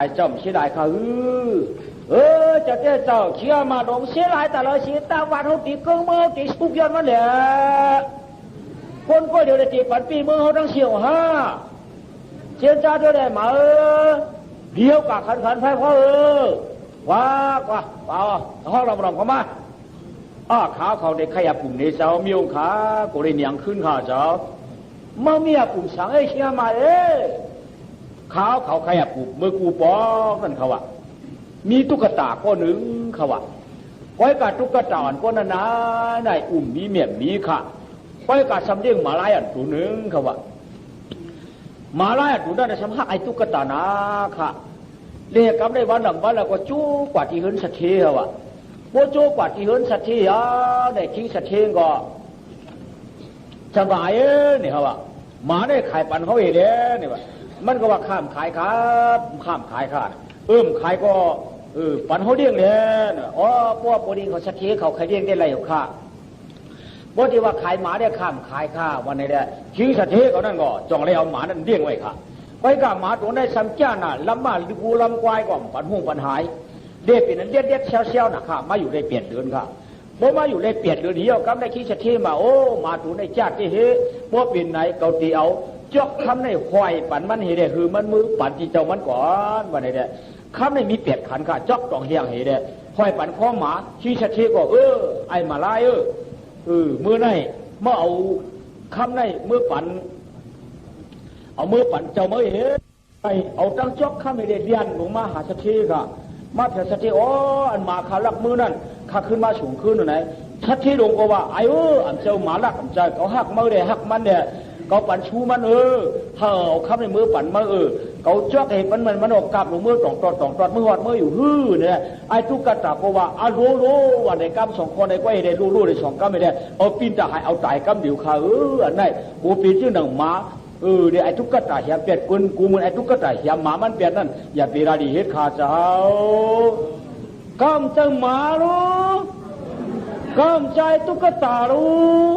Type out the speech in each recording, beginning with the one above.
ไอ้จอมเสียดายเขาจะเจ้าเชื่อมาดงเสียดายแต่ละเสียตาวันเขาตีเครื่องมือตีสุกยันมันแหละคนก็เดี๋ยวได้ตีปันปีมือเขาทั้งเสียวฮะเจ้าจ้าเดี๋ยวได้มาเดียวกับขันไฟเขาว้ากว่าห้องเราก็มาขาเขาได้ขยับปุ่มในเจ้ามีองขากูได้เนียงขึ้นขาเจ้ามาเมียปุ่มสังไอ้เชียมาเขาขยับปุ่มเมื่อกูป้องนั่นเขาว่ามีตุ๊กตาก้อนหนึ่งเขาว่าไว้กับตุ๊กตาก้อนนั้นนะนายอุ่มมีเมียมีค่ะไว้กับสำเร็จมาลายอันตัวหนึ่งเขาว่ามาลายอันตัวนั้นสำหักไอ้ตุ๊กตานะค่ะเรียกกับได้วันหลังวันแล้วก็จู้กว่าที่เหินสัตย์เทเขาว่าโบจู้กว่าที่เหินสัตย์เทได้ทิ้งสัตย์เทก็สบายเนี่ยเขาว่าหมาได้ขายปันเขาเองเนี่ยว่ามันก็ว่าข้ามขายครับข้ามขายค่ะขายก็ปันเขาเลี้ยงเลยพวกโบดีเขาสัตย์เทเขาขายเลี้ยงได้ไรอยู่ค่ะบางทีว่าขายหมาได้ข้ามขายค่าวันนี้ได้ทิ้งสัตย์เทเขานั่นก็จองเลยเอาหมานั่นเลี้ยงไว้ค่ะไว้กับหมาตัวได้ซ้ำจ้าน่ะลำบ้านกูลำควายก่อนปันหุ่งปันหายเด็ดเป็นนั้นเด็ดเชี่ยวๆนะค่ะมาอยู่ได้เปลี่ยนเดือนค่ะบ่มาอยู่ได้เปลี่ยนเดือนเดียวกับได้ขี้สัตย์เทมามาตัวได้จ้าที่เฮ้บ่เป็นไหนเกาตีเอาจอกคำในควายปันมันเห็นได้คือมันมือปันที่เจ้ามันก่อนวันนี้ได้คำในมีเปียดขันค่ะจอกต้องเฮียงเห็นได้ควายปันข้อหมาขี้สัตย์เทก็ไอมาลายมือในเมื่อเอาคำในมือปันเอามือปั่นเจ้ามือเห็นไปเอาตั้งจอกข้าไม่ได้เรียนลงมาหาสติค่ะมาเถอะสติอันมาขาลักมือนั่นข้าขึ้นมาสูงขึ้นไหนสติลงก็ว่าอันเจ้าหมาลักอันใจเขาหักมือเลยหักมันเนี่ยเขาปั่นชูมันถ้าเอาข้าในมือปั่นมาเขาจอกเห็นมันออกกลับลงมือตอดมือหอดมืออยู่เนี่ยไอ้ทุกกระตาก็ว่ารู้ว่าในกำสองคนในก้อยได้รู้ในสองกำไม่ได้เอาปีนตาหายเอาตายกำเดียวค่ะอันไหนกูปีนชื่อหนังหมาเดี๋ยวไอ้ทุกข์ก็ตายอย่าเปลี่ยนกูมันไอ้ทุกข์ก็ตายอย่าหมามันเปลี่ยนนั่นอย่าเปราดีเฮ็ดขาเจ้ากำจังหมารู้กำใจทุกข์ก็ตารู้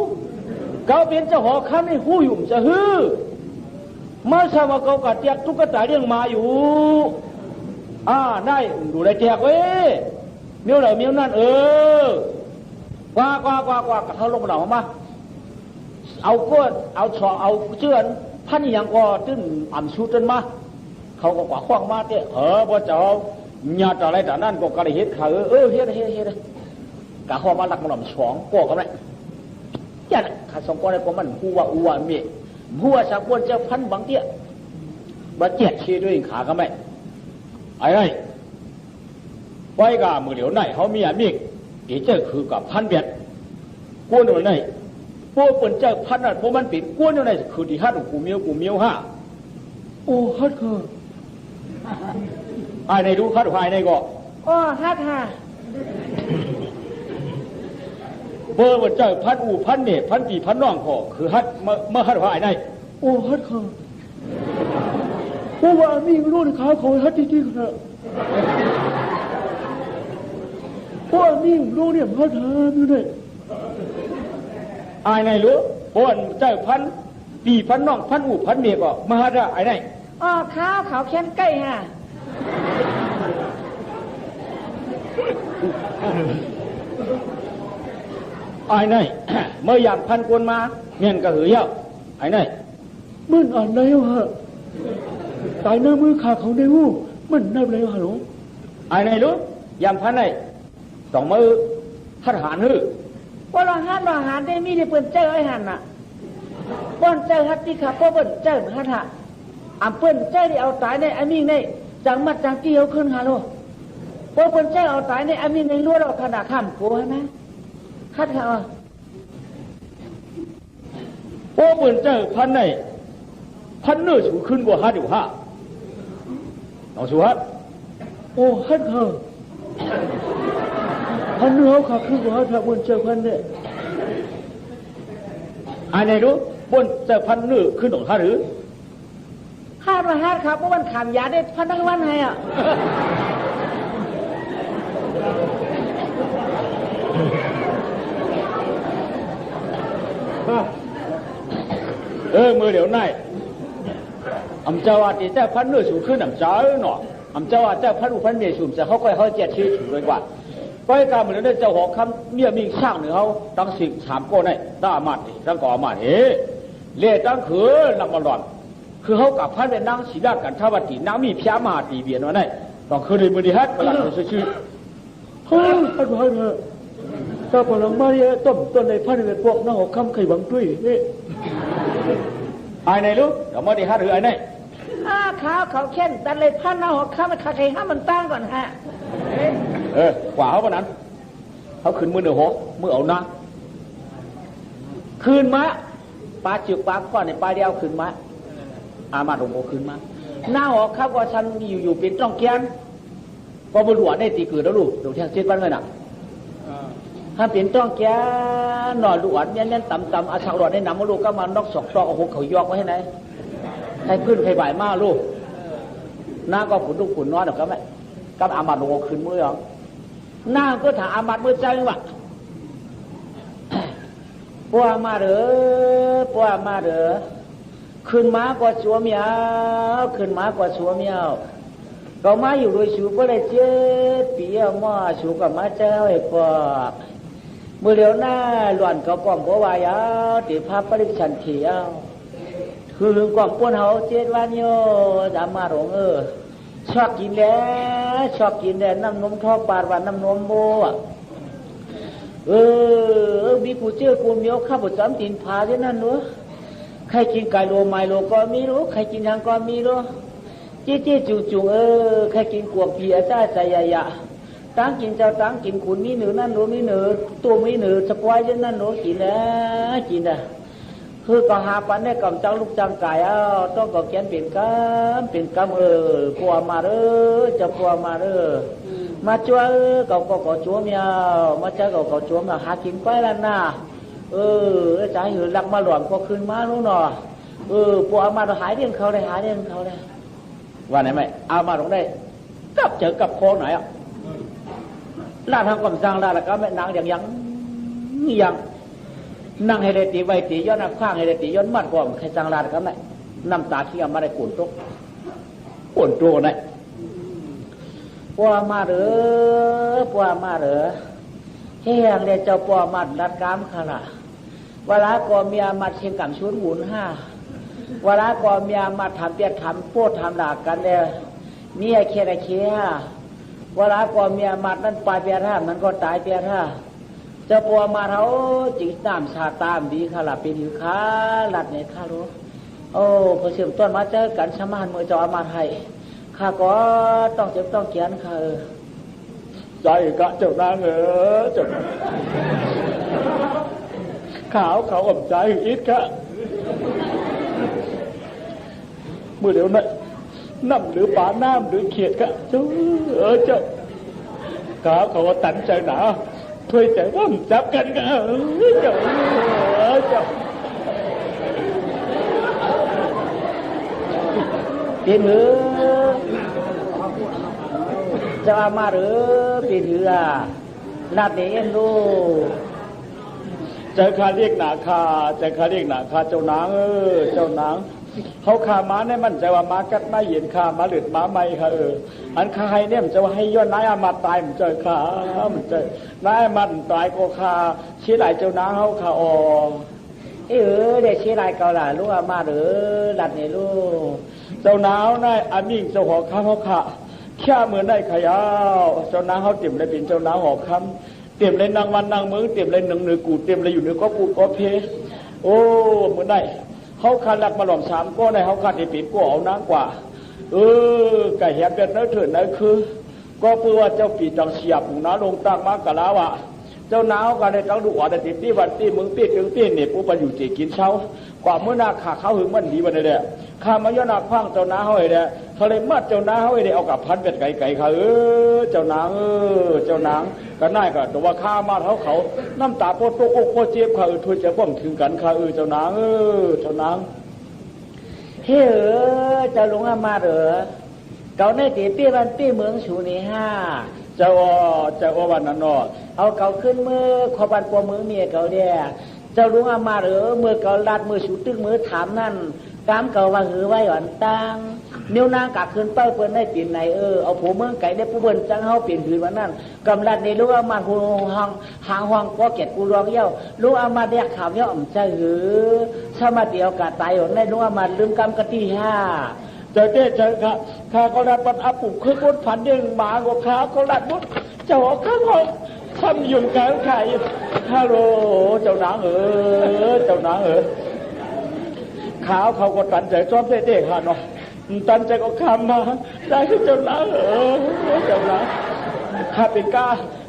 เขาเป็นเจ้าหอข้าไม่หู้ยุ่มจะฮื้อมาสาวเขากัดเตียกทุกข์ก็ตายเรื่องมาอยู่ได้ดูได้เตียกเว้ยเมียวไหนเมียวนั่นกว่าเขาลงมาหน่อมาเอาก้นเอาฉอเอาเชือนพันอย่างก็ตึ้นอ่ำชูจนมาเขาก็กว่าคว้างมาเต้บ่เจ้าญาติอะไรแต่นั่นก็กระเฮ็ดเขาเฮ็ดกะข้อมาหลักมันหล่อมสองก็กันไหมยันข้าสองคนในพวกมันหัวมีหัวสักคนจะพันบางเตี้ยบ่เจ็ดชีด้วยขากันไหมไอ้ไว้กับมือเหลียวไหนเขามีมีอีเจ้าคือกับพันเบียดกู้หน่อยไหนพวกเป็นเจ้าพันนั่นพวกมันปิดก้วนอยู่ในคือที่ฮัดกูเมียวฮัดคือไอ้ในรู้ฮัดไอ้ในก็ฮัดเบอร์เป็นเจ้าพันพันเมฆพันปีพันน้องก็คือฮัดเมื่อฮัดไอ้ในฮัดคือพวกว่ามีรู้ในขาเขาฮัดจริงๆครับพวกมีรู้เนี่ยฮัดอยู่เลยไอ้ไหนรู้บนเจ้าพันปีพันน้องพันพันเมียก็มาหาได้ไอ้ไหนข้าวเขาแค้นใกล้ไอ้ไหนเมื่ออยากพันคนมาเมียนก็หือเยอะไอ้ไหนมันอ่านแล้วฮะตายหน้ามือขาเขาในวูมันนับแล้วฮะหลวงไอ้ไหนรู้ยามพันไหนสองมือทหารฮือว่าเราหันได้มีได้เปิ่นเจ้าไอ้หันน่ะป้อนเจ้าฮัตติขาป้อเปิ่นเจ้าฮัตฮะเปิ่นเจ้าได้เอาตายในอามิงในจังมัดจังเกี่ยวขึ้นฮะโลป้อเปิ่นเจ้าเอาตายในอามิงในรั้วเราขนาดข้ามโผล่ไหมฮัตฮะป้อเปิ่นเจ้าพันในพันเนื้อสูงขึ้นกว่าฮัตอยู่ฮะน้องสูฮัตฮัตฮะพันเนื้อขาขึ้นกว่าถ้าบนเจ้าพันเนี่ยไอ้ไหนรู้บนเจ้าพันเนื้อขึ้นของข้าหรือฮัดครับเพราะมันขามยาได้พันทั้งวันไงมือเดี๋ยวไหนเจ้าอาทิตย์เจ้าพันเนื้อสูงขึ้นเจ้าหนอ อำเจ้าว่าเจ้าพันอุพันเมียชุมจะเขาก็เขาเจ็ดชีถูกเลยกว่าก็ให้การเหมือนได้เจ้าหอกคำเมียมีช่างหนึ่งเขาตั้งสิ่งถามก้นให้ตั้งอามาตตั้งก่ออามาตเล่ตั้งขือนำมาหลอนคือเขากับพันเป็นนางศิลากันท้าวตีนางมีพิยามาตีเบียนวันนี้ต้องคือในมือดีฮัทประหลาดชื่อเฮ้ยพันพันเถอะถ้าพลังมาเนี่ยต้มต้นในพันเป็นพวกนางหอกคำไข่บังด้วยนี่ไอ้ไหนลูกเดี๋ยวมาดีฮัทหรือไอ้ไหนข้าวเขาเข่นแต่เลยพันเอาหัวข้ามันขาดใครห้ามันตั้งก่อนฮะกว่าเขาปะนั้นเขาขึ้นมือเหนือหัวมือเอาหน้าขึ้นมาปลาจึกปลาก้อนในปลาเดียวขึ้นมาอามาตรงโอขึ้นมาหน้าหัวข้าว่าฉันอยู่เป็นจ้องแกนก็บนหัวได้ตีเกิดแล้วลูกเดี๋ยวแทงเช็ดบ้านเลยน่ะถ้าเป็นจ้องแกนหน่อยหลวนเนี่ยต่ำอาชาหลวนได้นำมาลูกก็มานอกศอกตอกเอาหัวเขายอกไว้ให้ไหนใครขึ้นใครบ่ายมาลูกหน้าก็ขุนลูกขุนน้อยหรอกครับแม่กับอามาตรงโอขึ้นมือหรอหน้าก็ถามอามาตมือใจว่าปัวมาเด้อปัวมาเด้อขึ้นมากว่าชัวเมียวขึ้นมากว่าชัวเมียวก็มาอยู่โดยชูก็เลยเจ็บเปียม้อชูก็มาเจ้าไอ้ปอกเมื่อเร็วหน้าหล่อนก็ป้อมก็วายติภาพปริชันเถียวคือหึงกล่อมป้วนเฮา7 วันโยดามาหลงชอบกินแล้วน้ำนมทอกบาดวันน้ำนมโบมีกูเจอกูเมียวข้าพเจ้าตีนผาที่นั่นเนอะใครกินไก่โลไมโลก็มีรู้ใครกินทางก็มีรู้จี้จุงใครกินกวกเพียจ้าใจยะตั้งกินเจ้าตั้งกินขุนมีหนือนั่นรู้มีหนือตัวมีหนือสปอยที่นั่นรู้กินนะคือก็หาปันได้กำจังลูกจังไก่ต้องก็แกนเป็นกำปัวมาจะปัวมามาจ้วก็จ้วเมียวมาเจ้าก็จ้วเมียวหากินไปแล้วนะใจหือลักมาหลอนก็ขึ้นมาลูกหนอปัวมาเราหายเรื่องเขาเลยว่าไหนไหมเอามาตรงได้กับเจอกับโค้งไหนลาทางกำจังลาแล้วก็แม่นางอย่างนั่งให้ได้ตีไว้ตีย้อนนักข้างให้ได้ตีย้อนมัดก่อนใครจังลาดกันไหนน้ำตาขี้มาได้กุ่นตัวไหนปัวมาเด้อเฮียงเลยเจ้าปัวมัดรัดกามขนาดเวลาก่อเมียมัดเชียงกับชุนหมุน5เวลาก่อเมียมัดทำเปียกทำโพดทำหลากกันเลยเมียเคียเวลาก่อเมียมัดนั้นปลายเปียท่ามันก็ตายเปียท่าเจ้าปัวมาเขาจิตน้ำชาตามดีขลับเป็นหิวขาหลัดเนี่ยข้ารู้พอเชื่อมต้นมาเจอกันชะมานมือจอมาไทยข้าก็ต้องเจ็บต้องเขียนข้าใจกะเจ้านางเจ้าขาวเขาอบใจอิดกะมือเดี๋ยวนั้นน้ำหรือป่าน้ำหรือเขียดกะเจ้าขาวเขาตันใจหนาถ้วยใจว่ามันจับกันกะเจ้าเป็นมือจะมาหรือเป็นเรือนัดเอ็นดูใจข้าเรียกหนาคาเจ้านางเจ้านางเขาขาม้าเนี่ยมันใจว่าม้ากัดม้าเย็นขาม้าหลุดม้าไม่ค่ะอันขาให้เนี่ยมันจะว่าให้ย้อนนายอามาตายมันใจขามันใจนายมันตายก็ขาชี้ไหลเจ้านางเขาขาเด็กชี้ไหลเกาหล่ะลูกอามาหรือหลัดเนี่ยลูกเจ้านางนายอามิ่งเจ้าหอข้าเขาขาแค่เหมือนได้ขยาวเจ้านางเขาเต็มเลยเป็นเจ้านางหอคำเต็มเลยนางวันนางมือเต็มเลยหนึ่งเนื้อกูเต็มเลยอยู่เนื้อก็ปูก็เพเหมือนได้เขาขาดหลักมาหล่อม3ก็ได้เขาขาดที่ปิดก็เอานางกว่าไก่แหบเป็นเนื้อเถื่อนนั่นคือก็เพื่อว่าเจ้าปีจังเสียบหูน้าลงตั้งมากกะลาวะเจ้าน้าวกันได้ตั้งดูหัวได้ติดที่วันที่มึงตีถึงตีเนี่ยปูไปอยู่จีกินเช้ากว่าเมื่อนาขาเขาหึงมันดีวันนี้แหละข้ามาย้อนนาคว้างเจ้าน้าเขาเลยเขาเลยมัดเจ้าน้าเขาเลยเอากับพันเป็ดไก่เขาเจ้านางเจ้านางก็น่ายก็แต่ว่าข้ามาเขาน้ำตาโปโตโกโคเจ็บเขาถ้วยจะป้องถึงกันเขาเจ้านางเจ้านางเฮ้เจ้าหลวงอามาเหรอเก่าในตีปี้วันปี้เมืองชูนี่5เจ้าวันนั้นเอาเก่าขึ้นมือขอบันปัวมือเมียเก่าเดียเจ้าหลวงอามาเหรอมือเก่าลัดมือชูตึกมือถามนั่นกามเก่าว่าหือไว้หวานตัง เนียวนางกะคืนเป้าเปิ้นได้ปีนไหนเอาผู้เมืองไก่ได้ผู้เบิ่นจังเฮาเปลี่ยนผืนวันนั้นกำลังในรู้ว่ามันหูหางห้องก็เก็ดกูรองเย้ารู้เอามาเรียกข่าวเย้าอ่ำใจหือสมาเดียวกะตายอยู่ในรู้ว่ามันลืมกำกะที่5เจ้าเจ้าค่ะข้าก็รัดปัดอับปุ่มคือคนผันเด้งหมาก็ข้าก็รัดบุญเจ้าข้างห้องทำยุ่งกันไข่ฮัลโหลเจ้านางเจ้านางขาวเขาก็ตันใจซ้อมเต้ๆค่ะเนาะตันใจก็คำมาได้คือเจ้านางเจ้านางข้าเป็นก้า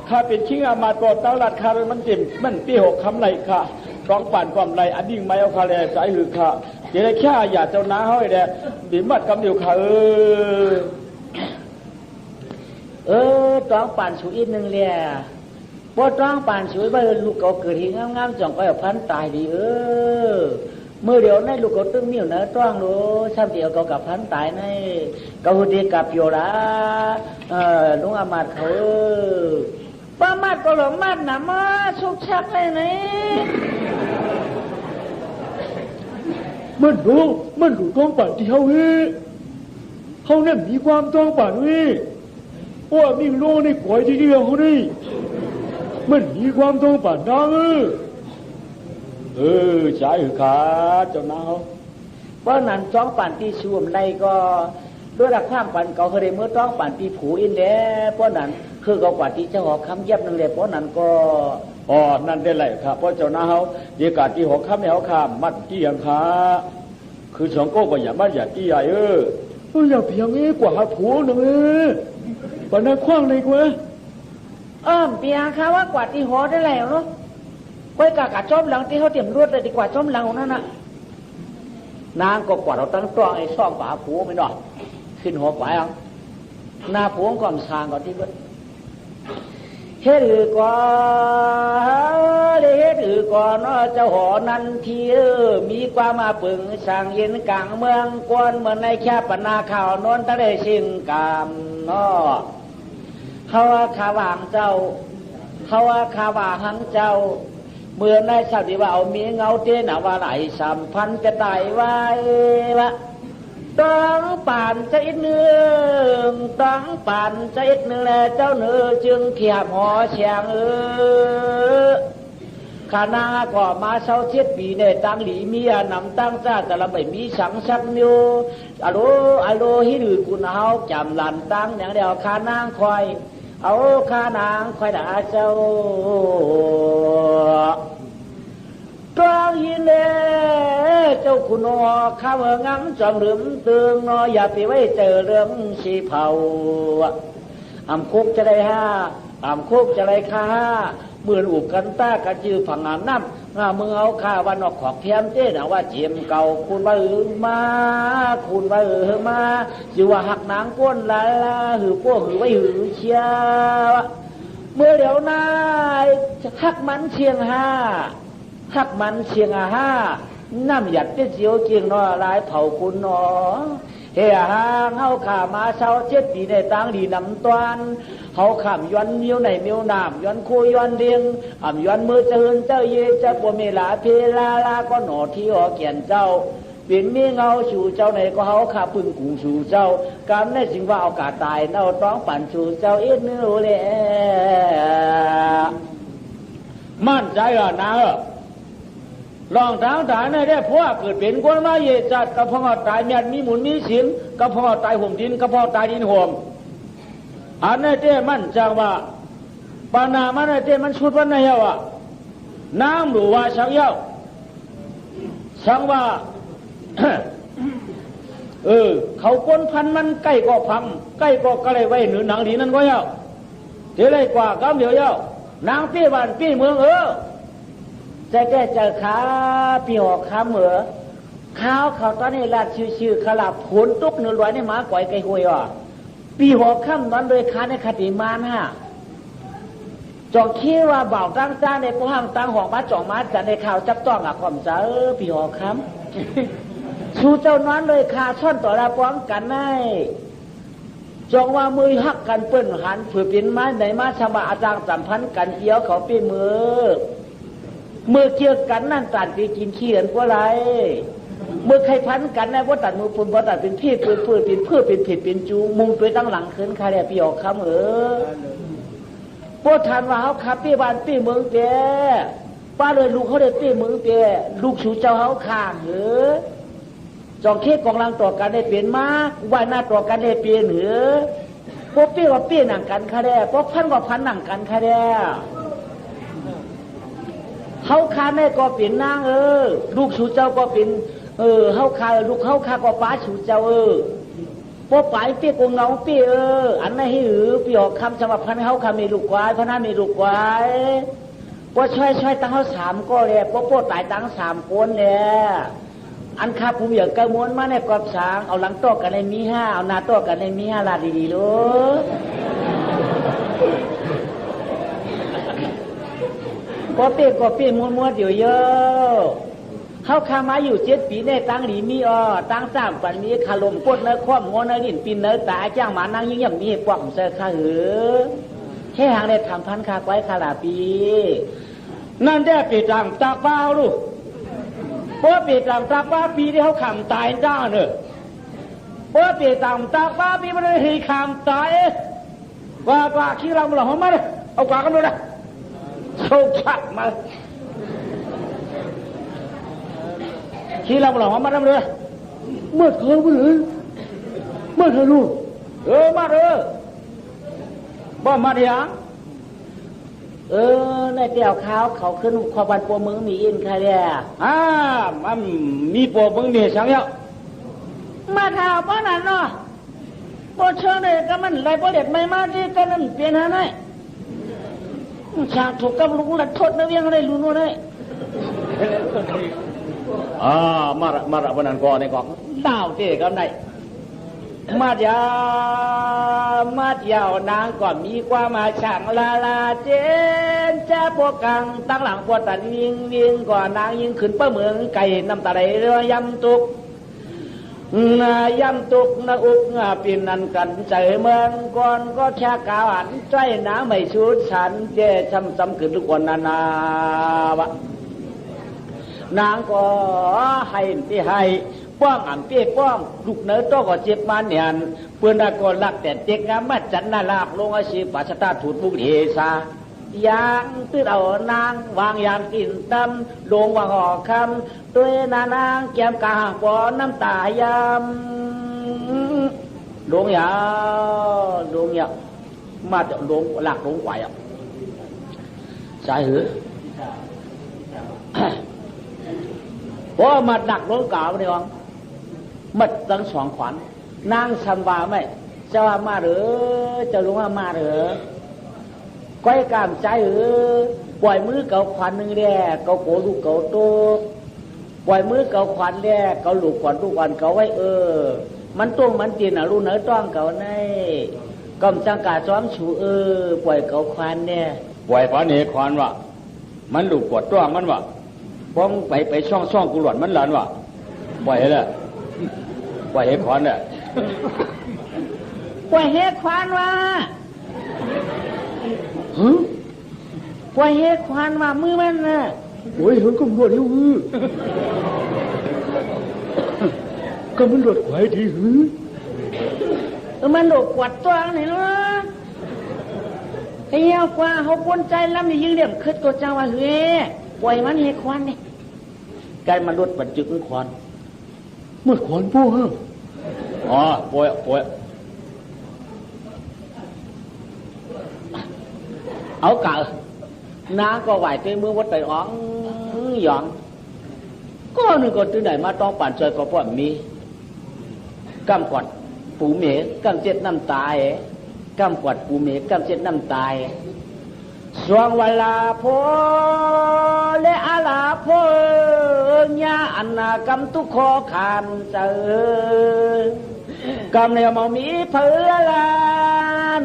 ข้าเป็นชิงอามาตอตลาดข้าเป็นมันเจ็บมันปี6คำไรค่ะร้องป่านความไรอันยิ่งไม่เอาคาแลสายหือค่ะเดี๋ยวได้แค่อย่าเจ้านางเฮ้ยแดดบีมัดกำเดียวค่ะต้องป่านชูอีกนึงเลยบ่ต้องป่านช่วยบ่ลูกเขาเกิดที่งามๆจ่องก็เอาพันตายดีเมื่อเดี๋ยวในลูกเขาตึ้งนิ้วนะต้องรู้ซ้ำเดียวเขากับพันตายในเขาหุ่นดีกับโยระลุงอามาดเขาป้ามาดก็หลงมาดนะมาชุกชักเลยนี่มันรู้ต้องป่านที่เขาเนี่ยมีความต้องป่านว่ามีโลในก๋วยที่เดียวเขานี่มันมีความต้องป่านดังใช่ค่ะเจ้านางเขาเพราะนั้นจ้องป่านที่ช่วมไรก็ด้วยรักความป่านเขาเคยเมื่อจ้องป่านที่ผูอินเด้เพราะนั้นคือเขาป่านที่เจ้าหอคำเย็บนั่นเลยเพราะนั้นก็นั่นได้ไรครับเพราะเจ้านางเขาเดี๋ยวกาที่หอคำเนี่ยเขาข้ามมัดที่ยังค่ะคือสองโก้ก็อย่ามัดอย่าที่ใหญ่อย่าเพียงนี้กว่าผูหนึ่งป่านนั้นคว้างเลยกว่าเปียค่ะว่ากว่าที่หอได้แล้วเนาะไว้กะจอมหลังที่เขาเตรียมรวดเลยดีกว่าจอมหลังนั่นน่ะนางก็กว่าเราตั้งตัวไอ้ซ่อมป่าผูไม่หน่อยขึ้นหัวไปอ่ะหน้าผูก่อนสางก่อนที่เบิ้ลเฮ็ดหือก่อนเฮ็ดหือก่อนเนาะเจ้าหอนั้นที่มีความมาปึงสั่งเย็นกลางเมืองกวนเหมือนในแค่ปนาข่าวนนทะเลชิงกามเนาะเขาว่าข้าวางเจ้าเขาว่าข้าวาหังเจ้าเมื่อในชาติว่าเอามีเงาเจนว่าไหลสัมพันธ์จะตายไว้ละต้องป่านใจเนื้อต้องป่านใจเนื้อเจ้าเนื้อจึงเขียบหอเชียงขานาก็มาเศร้าเจ็ดปีในตั้งหลีมีนำตั้งจ้าแต่ละไม่มีสังสักนิ้วอโลฮิดือกุณเฮาจำหลันตั้งอย่างเดียวขานางคอยเอาข้านางคอยด่าเจ้าตรองยินเล่เจ้าคุณอข้าวงั้มจอมลืมตึงนออย่าไปไว้เจอเรื่องสีเผาคุกจะได้คุกจะได้ค่าเมื่ออุบกันต้ากันจือฝั่งน้ำมึงเอาข้าวันออกขอกเทียมเจ้าว่าเจียมเก่าคุณว่ามาสิว่าหักนางก้นละหือพวกหือไว้หือเชียเมื่อเดี๋ยวนายหักมันเชียงหักมันเชียงน้ำหยัดเจียวเจียงนอลายเผาคุณนอเฮียหางเฮาขามาเช้าเจ็ดปีในต่างดีนำตวนเฮาขามย้อนมิ้วในมิ้วน้ำย้อนคุยย้อนเดียงย้อนมือเจินเจ้าเยเจ้าปัวเมลาเพลาก็หนอที่หอเกียนเจ้าเป็นมีเงาชูเจ้าในก็เฮาขาปึงกุงชูเจ้ากำในสิ่งว่าเอากาตายเน่าต้องปั่นชูเจ้าเอ็ดเนื้อเลยมั่นใจอ่ะนะลองทางฐานได้เพราะเกิดเป็นคนมาเยจัดกระเพาะตายเมียนมีหมุนมีสินกระเพาะตายห่มดินกระเพาะตายดินห่มอันนี้เจ้มันจังว่าปานามันเจ้มันชุดวันไหนวะน้ำหรือว่าสังเย้าสังว่า เขาก้นพันมันใกล้ก็พังใกล้ก็กระไรไว้หนือหนังดีนั่นก็เย้าเท่ไรกว่าก้ามเดียวเย้านางปี้บ้านปี้เมืองจะแก้เจอขาปีหอกขาเหมือข้าวเขาตอนนี้ลาดชื่อขลับผลตุกเนื้อลอยในหมาก่อยไก่หวยปีหอกข้ามนั้นโดยขาในคติมานจองคิดว่าเบาตั้งจ้าในผู้ห้างตั้งหอกมาจ่องมาจันในข่าวจับต้องความเจอปีหอกข้ามชูเจ้านั้นเลยขาช่อนต่อละป้องกันได้จองว่ามือหักกันเปิ้นหันผือเป็นไม้ไหนมาชาวบ้านอาจารย์สัมพันธ์กันเอี้ยวเขาปีมือเกี่ยวกันนั่นตัดไปกินขี้เห็นกว่าไร เมื่อใครพันกันนะว่าตัดมือปุ่นว่าตัดเป็นพี่เป็นเพื่อเป็นเพื่อเป็นผิดเป็นจูมุงไปตั้งหลังขึ้นคาแรพี่ออกคำพวกทานว่าเขาขับปี้บ้านปี้เมืองเปียป้าเลยลูกเขาได้ปี้เมืองเปียลูกชูเจ้าเขาข้างจองเค้กกองลังต่อกันได้เปลี่ยนมาว่ายหน้าต่อกันได้เปลี่ยนพวกปี้ว่าปี้หนังกันคาแรพวกพันว่าพันหนังกันคาแรเขาคาแม่ก็เปลี่ยนนางลูกชูเจ้าก็เป็นเขาคาลูกเขาคาก็ป้าชูเจ้าพวกไปเปี้ยกงเงาเปี้ยอันนั้นให้พี่ออกคำสำหรับพันเขาคามีลูกควายพนันมีลูกควายพวกช่วยตั้งเขา3ก็เลยพวกตายตั้ง3คนเนี่ยอันคาภูมิอย่างกระมวลมาในกอบช้างเอาหลังโต๊ะกันในมี5เอาหน้าโต๊ะกันในมี5ลาดีๆลูกก็เปี้ยม้วนๆเยอะเขาคามาอยู่7 ปีในตั้งหลีมีตั้ง3 ปันมีคาลมกดเนื้อคว่ำงอเนื้อดินปีนเนื้อตาจ้างหมานั่งยิ่งอย่างมีปวกเสือข้าแค่หางได้ทำพันคาไว้คาลาปีนั่นได้ปีต่างตากเปล่าลูกเพราะปีต่างตากเปล่าปีที่เขาขำตายจ้าเนอะเพราะปีต่างตากเปล่าปีมันเลยให้ขำตายว่าขี้เราหล่อมาเลยเอากว่ากันเลยนะโชคชักมาขี้เราหล่อมาทำเลยเมื่อเขาไปเลยเมื่อเธอลูกมาบ่มาเดียงในเตี่ยวขาวเขาขึ้นขวัญปัวมึงมีอินใครเนี่ยมันมีปัวมึงเนี่ยช่างเยอะมาข่าวป้านั่นเนาะปวดเชิงเลยก็มันไรปวดเด็ดไม่มาที่ก็นั่นเปลี่ยนหาไหนชาถูกกับลุงหลัดทดนะเวียงอะไรลุงนู่นเลยมาระวันนั้นก่อนในกองดาวเจ๊กับไหนมาดยาวนางก็มีความมาช่างลาเจนจะพวกกังตั้งหลังปวดตันวิ่งก่อนนางยิงขึ้นป้าเมืองไก่น้ำตาไหลเรือยำตุกนาอุกปีนันกันใจเมืองก่อนก็แค่กาวหันใจน้ำไม่ชุดฉันเจช้ำขึ้นทุกคนนาวะนางก็ให้ที่ให้ป้องอ่ำเปี้ยป้องลูกเนื้อโตก็เจ็บมาเนี่ยเพื่อนก็รักแต่เด็กงามมาจันนาลากลงอาชีพปัชตาถูดบุกเฮซายางตื้อเอานางวางยางกินตำลงวางห่อคำด้วยนางแก้มกาปอน้ำตายำลงยาวมาจะลงหลักลงไหวใช่หรือเพราะมาดักรถเก่าเนี่ยมัดตั้ง2 ขวัญนางชำวาไม่จะว่ามาหรือจะลงมาหรือก้อยกามใจปล่อยมือเก่าขวัญหนึ่งแด่เก่าโกลูกเก่าโตปล่อยมือเก่าขวัญแด่เก่าลูกขวัญทุกวันเก่าไว้มันต้งมันจีนรู้เนื้อต้องเก่าในกำจังกาซ้อมฉูปล่อยเก่าขวัญเนี่ยปล่อยฝันเหตุขวัญวะมันลูกปวดต้องมันวะป้องไปช่องกูหลอนมันหลานวะปล่อยเลยปล่อยเหตุขวัญเนี่ยปล่อยเหตุขวัญวะปล่อยเหตุขวัญวะมือมันน่ะโอ้ยมันก็หมดแล้วก็มันหลดไว้ที่มันหลดกวดตัวนี่เนาะไอ้เหี้ยกว่าเขาปนใจล้ำนี่ยืงเดี่ยมคืดตัวจังว่าปล่อยมันเหตุขวัญนี่กลายมาลดปัจจุบันขวัญเมื่อขวัญพวกป่วยเอาเก่าน้าก็ไหวเต็มมือวัดไปอ๋องหยองก็นึกว่าที่ไหนมาต้องปั่นใจก็พอมีกำกวดปูเมฆกำเจ็ดน้ำตายกำกวดปูเมฆกำเจ็ดน้ำตายสวงเวลาพอและอาลาพอยาอันนากำตุกคอขานเจอกำเนี่ยมามีเพื่อลา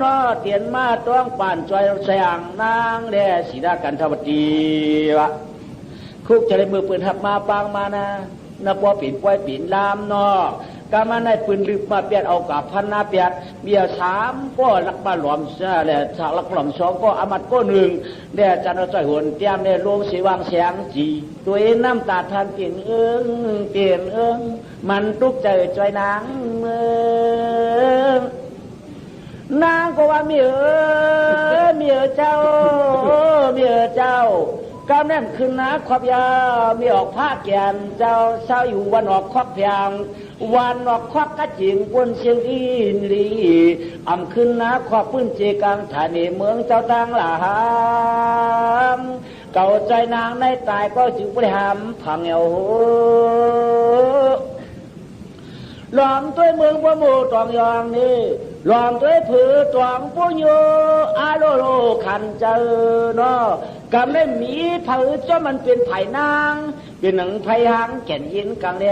นอเตียนมาต้องปั่นจอยแสงนางแด่สีดากันทวดีวะคุกจะได้มือปืนหับมาปางมานะนับว่าปิ่นป่วยปิ่นลามนอ กามาในปืนลึกมาเปลี่ยนเอากับพันนาเปียดเบียสามก็ลักมาหลอมแหละฉากลักหลอมสองก็อามัดก็หนึ่งเดี๋ยวจันทร์ใจหุ่นเตรียมในโรงสีวางแสงจีตัวเองน้ำตาทันเปลี่ยนเอิงมันตุกใจใจนางนางก็ว่าเมียเจ้ากำแน่นขึ้นนะขอบยามีออกผ้าแก่นเจ้าเช้าอยู่วันออกควักเพียงวันออกควักกระจิงปนเชียงอินลีอ่ำขึ้นนะขอบพื้นเจกังฐานีเมืองเจ้าตังหลามเก่าใจนางในตายก็จึงบริหารพังเอวหลอมตัวเมืองบ่หมู่ตองยองนี่หลอมตัวผือตองปุญโยอาโลโลขันเจอเนาะกำได้มีผือจ้ามันเป็นไผ่นางเป็นหนังไผ่หางแก่นยินกังแล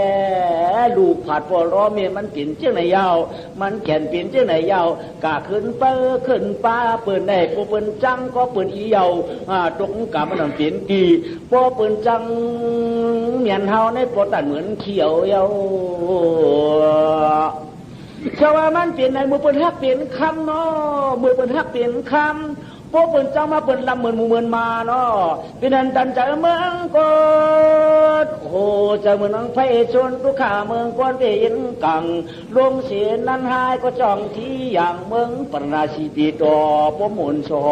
ลูกผาดปอล้อเมียมันปิ่นเจ้าไหนยาวมันแก่นปิ่นเจ้าไหนยาวกะขึ้นเปิ้ขึ้นป้าเปิ่นได้ปูเปิ่นจังก็เปิ่นอียาวตรงกะมันนั่นปิ่นกีพอเปิ่นจังเมียนเฮาในปอตันเหมือนเขียวยาวชาวมันเปลี่ยนในมือเปิ่นฮักเปลี่ยนคำเนาะมือเปิ่นฮักเปลี่ยนคำพวกเปิ่นจังมาเปิ่นลำเหมือนหมู่เหมือนมาเนาะเป็นอันตันใจเมืองกอดโหจะเหมือนนังไฟชนทุกขาเมืองกวนเปลี่ยนกังลงเสียนั้นหายก็จ้องที่อย่างเมืองปราชีปีตอปมุนชอ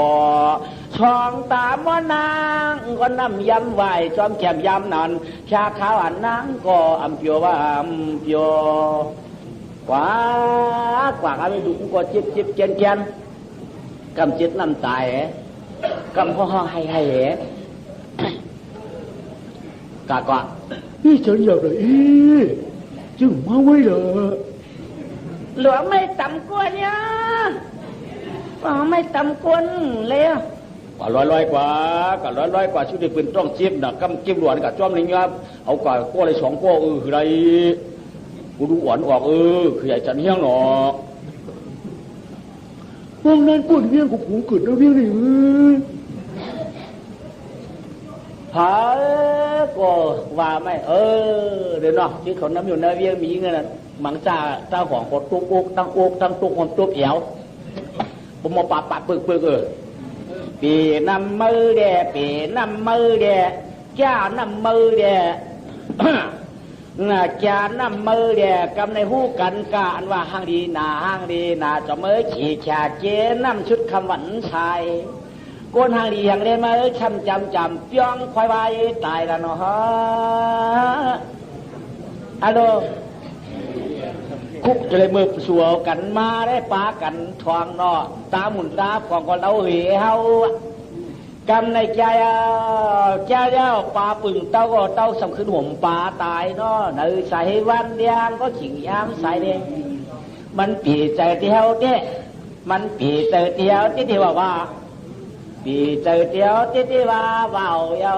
ช่องตามว่านางก็นำย้ำไหวจอมแก้มย้ำนันชาขาวอันนางก็อำเปียวว่าอำเปียวกว่อะไรดูก็จิบเกียนกำจิตน้ำตายกำห้องให้กะก่อนนี่ฉันอยากเลยจึงมาไว้เหรอหลวงไม่ต่ำกวนเนี่ยไม่ต่ำกวนเลยก็ร้อยกว่าก็ร้อยกว่าชุดที่เป็นต้องจิบนะกำจิบหลวนกับจ้อมนี่ครับเอากว่าก้อเลย2ก้อคืออะไรกูดูอ่อนออกคือใหญ่จันเฮี้ยงหนอวงนั้นปุ่นเวียงกูผูกึดแล้วเวียงนี่หาก็ว่าไม่เดี๋ยวเนาะที่เขาน้ำอยู่ในเวียงมีเงินมังจ่าเจ้าของกดตุกอกตั้งตุกหอมตุกเอวผมมาปะปึกปีน้ำมือเดะจ้าน้ำมือเดะจานน้ำมือเดียกำในหูกันการว่าห้างดีนาจะเมื่อขี่แขกเจน้ำชุดคำหวันชายก้นห้างดีอย่างเรียนมาช้ำจำย่องควายไว้ตายแล้วเนาะฮัลโหลคุกจะเลยมือสัวกันมาได้ปากันทองเนาะตาหมุนตาของคนเราเฮากำในใจปลาปึ่งเต้าก็เต้าสำขึ้นห่มปลาตายเนาะในใส่วันเดียงก็ฉิงยามใส่เด้มันปีใจเดียวเด้มันปีใจเดียวที่ว่าปีใจเดียวที่ว่าเบาเยา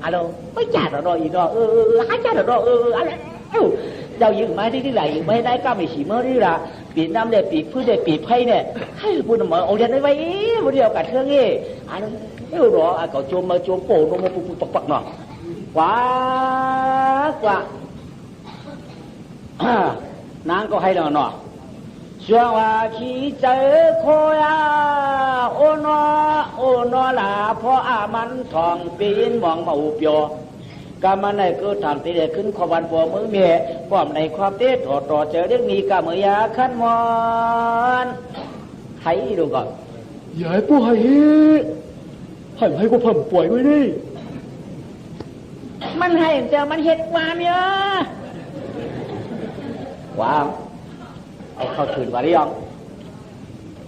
อะโลไม่จ่าดอกอีดอกหาจ่าดอกอะไรเจ้ายิงไม่ได้ที่ไหนไม่ได้ก็ไม่ฉี่เมื่อนี่ละปีน้ำเด็ดปีพื้นเด็ดปีไผ่เนี่ยให้พูดหมอเอาเด็ดได้ไว้วันเดียวกันเท่านี้อันนี้รอเขาโจมมาโจมโป่งมาปุ๊บปักหน่อยกว่านางก็ให้เราหน่อยช่วงว่าขี้เจอโคยาโอนอละเพราะอามันทองปีนมองมาอุปโยกามันในก็ทำที่เด็กขึ้นขวันปัวมือเมียความในความเต้ต่อเจอเรื่องนี้กาเมียขันมอนให้ดูก่อนอย่าให้ผู้ให้ก็พ่มป่วยไว้ดิมันให้เจ้ามันเห็ดความเยอะว้าวเอาเข้าคืนว่าหรือยัง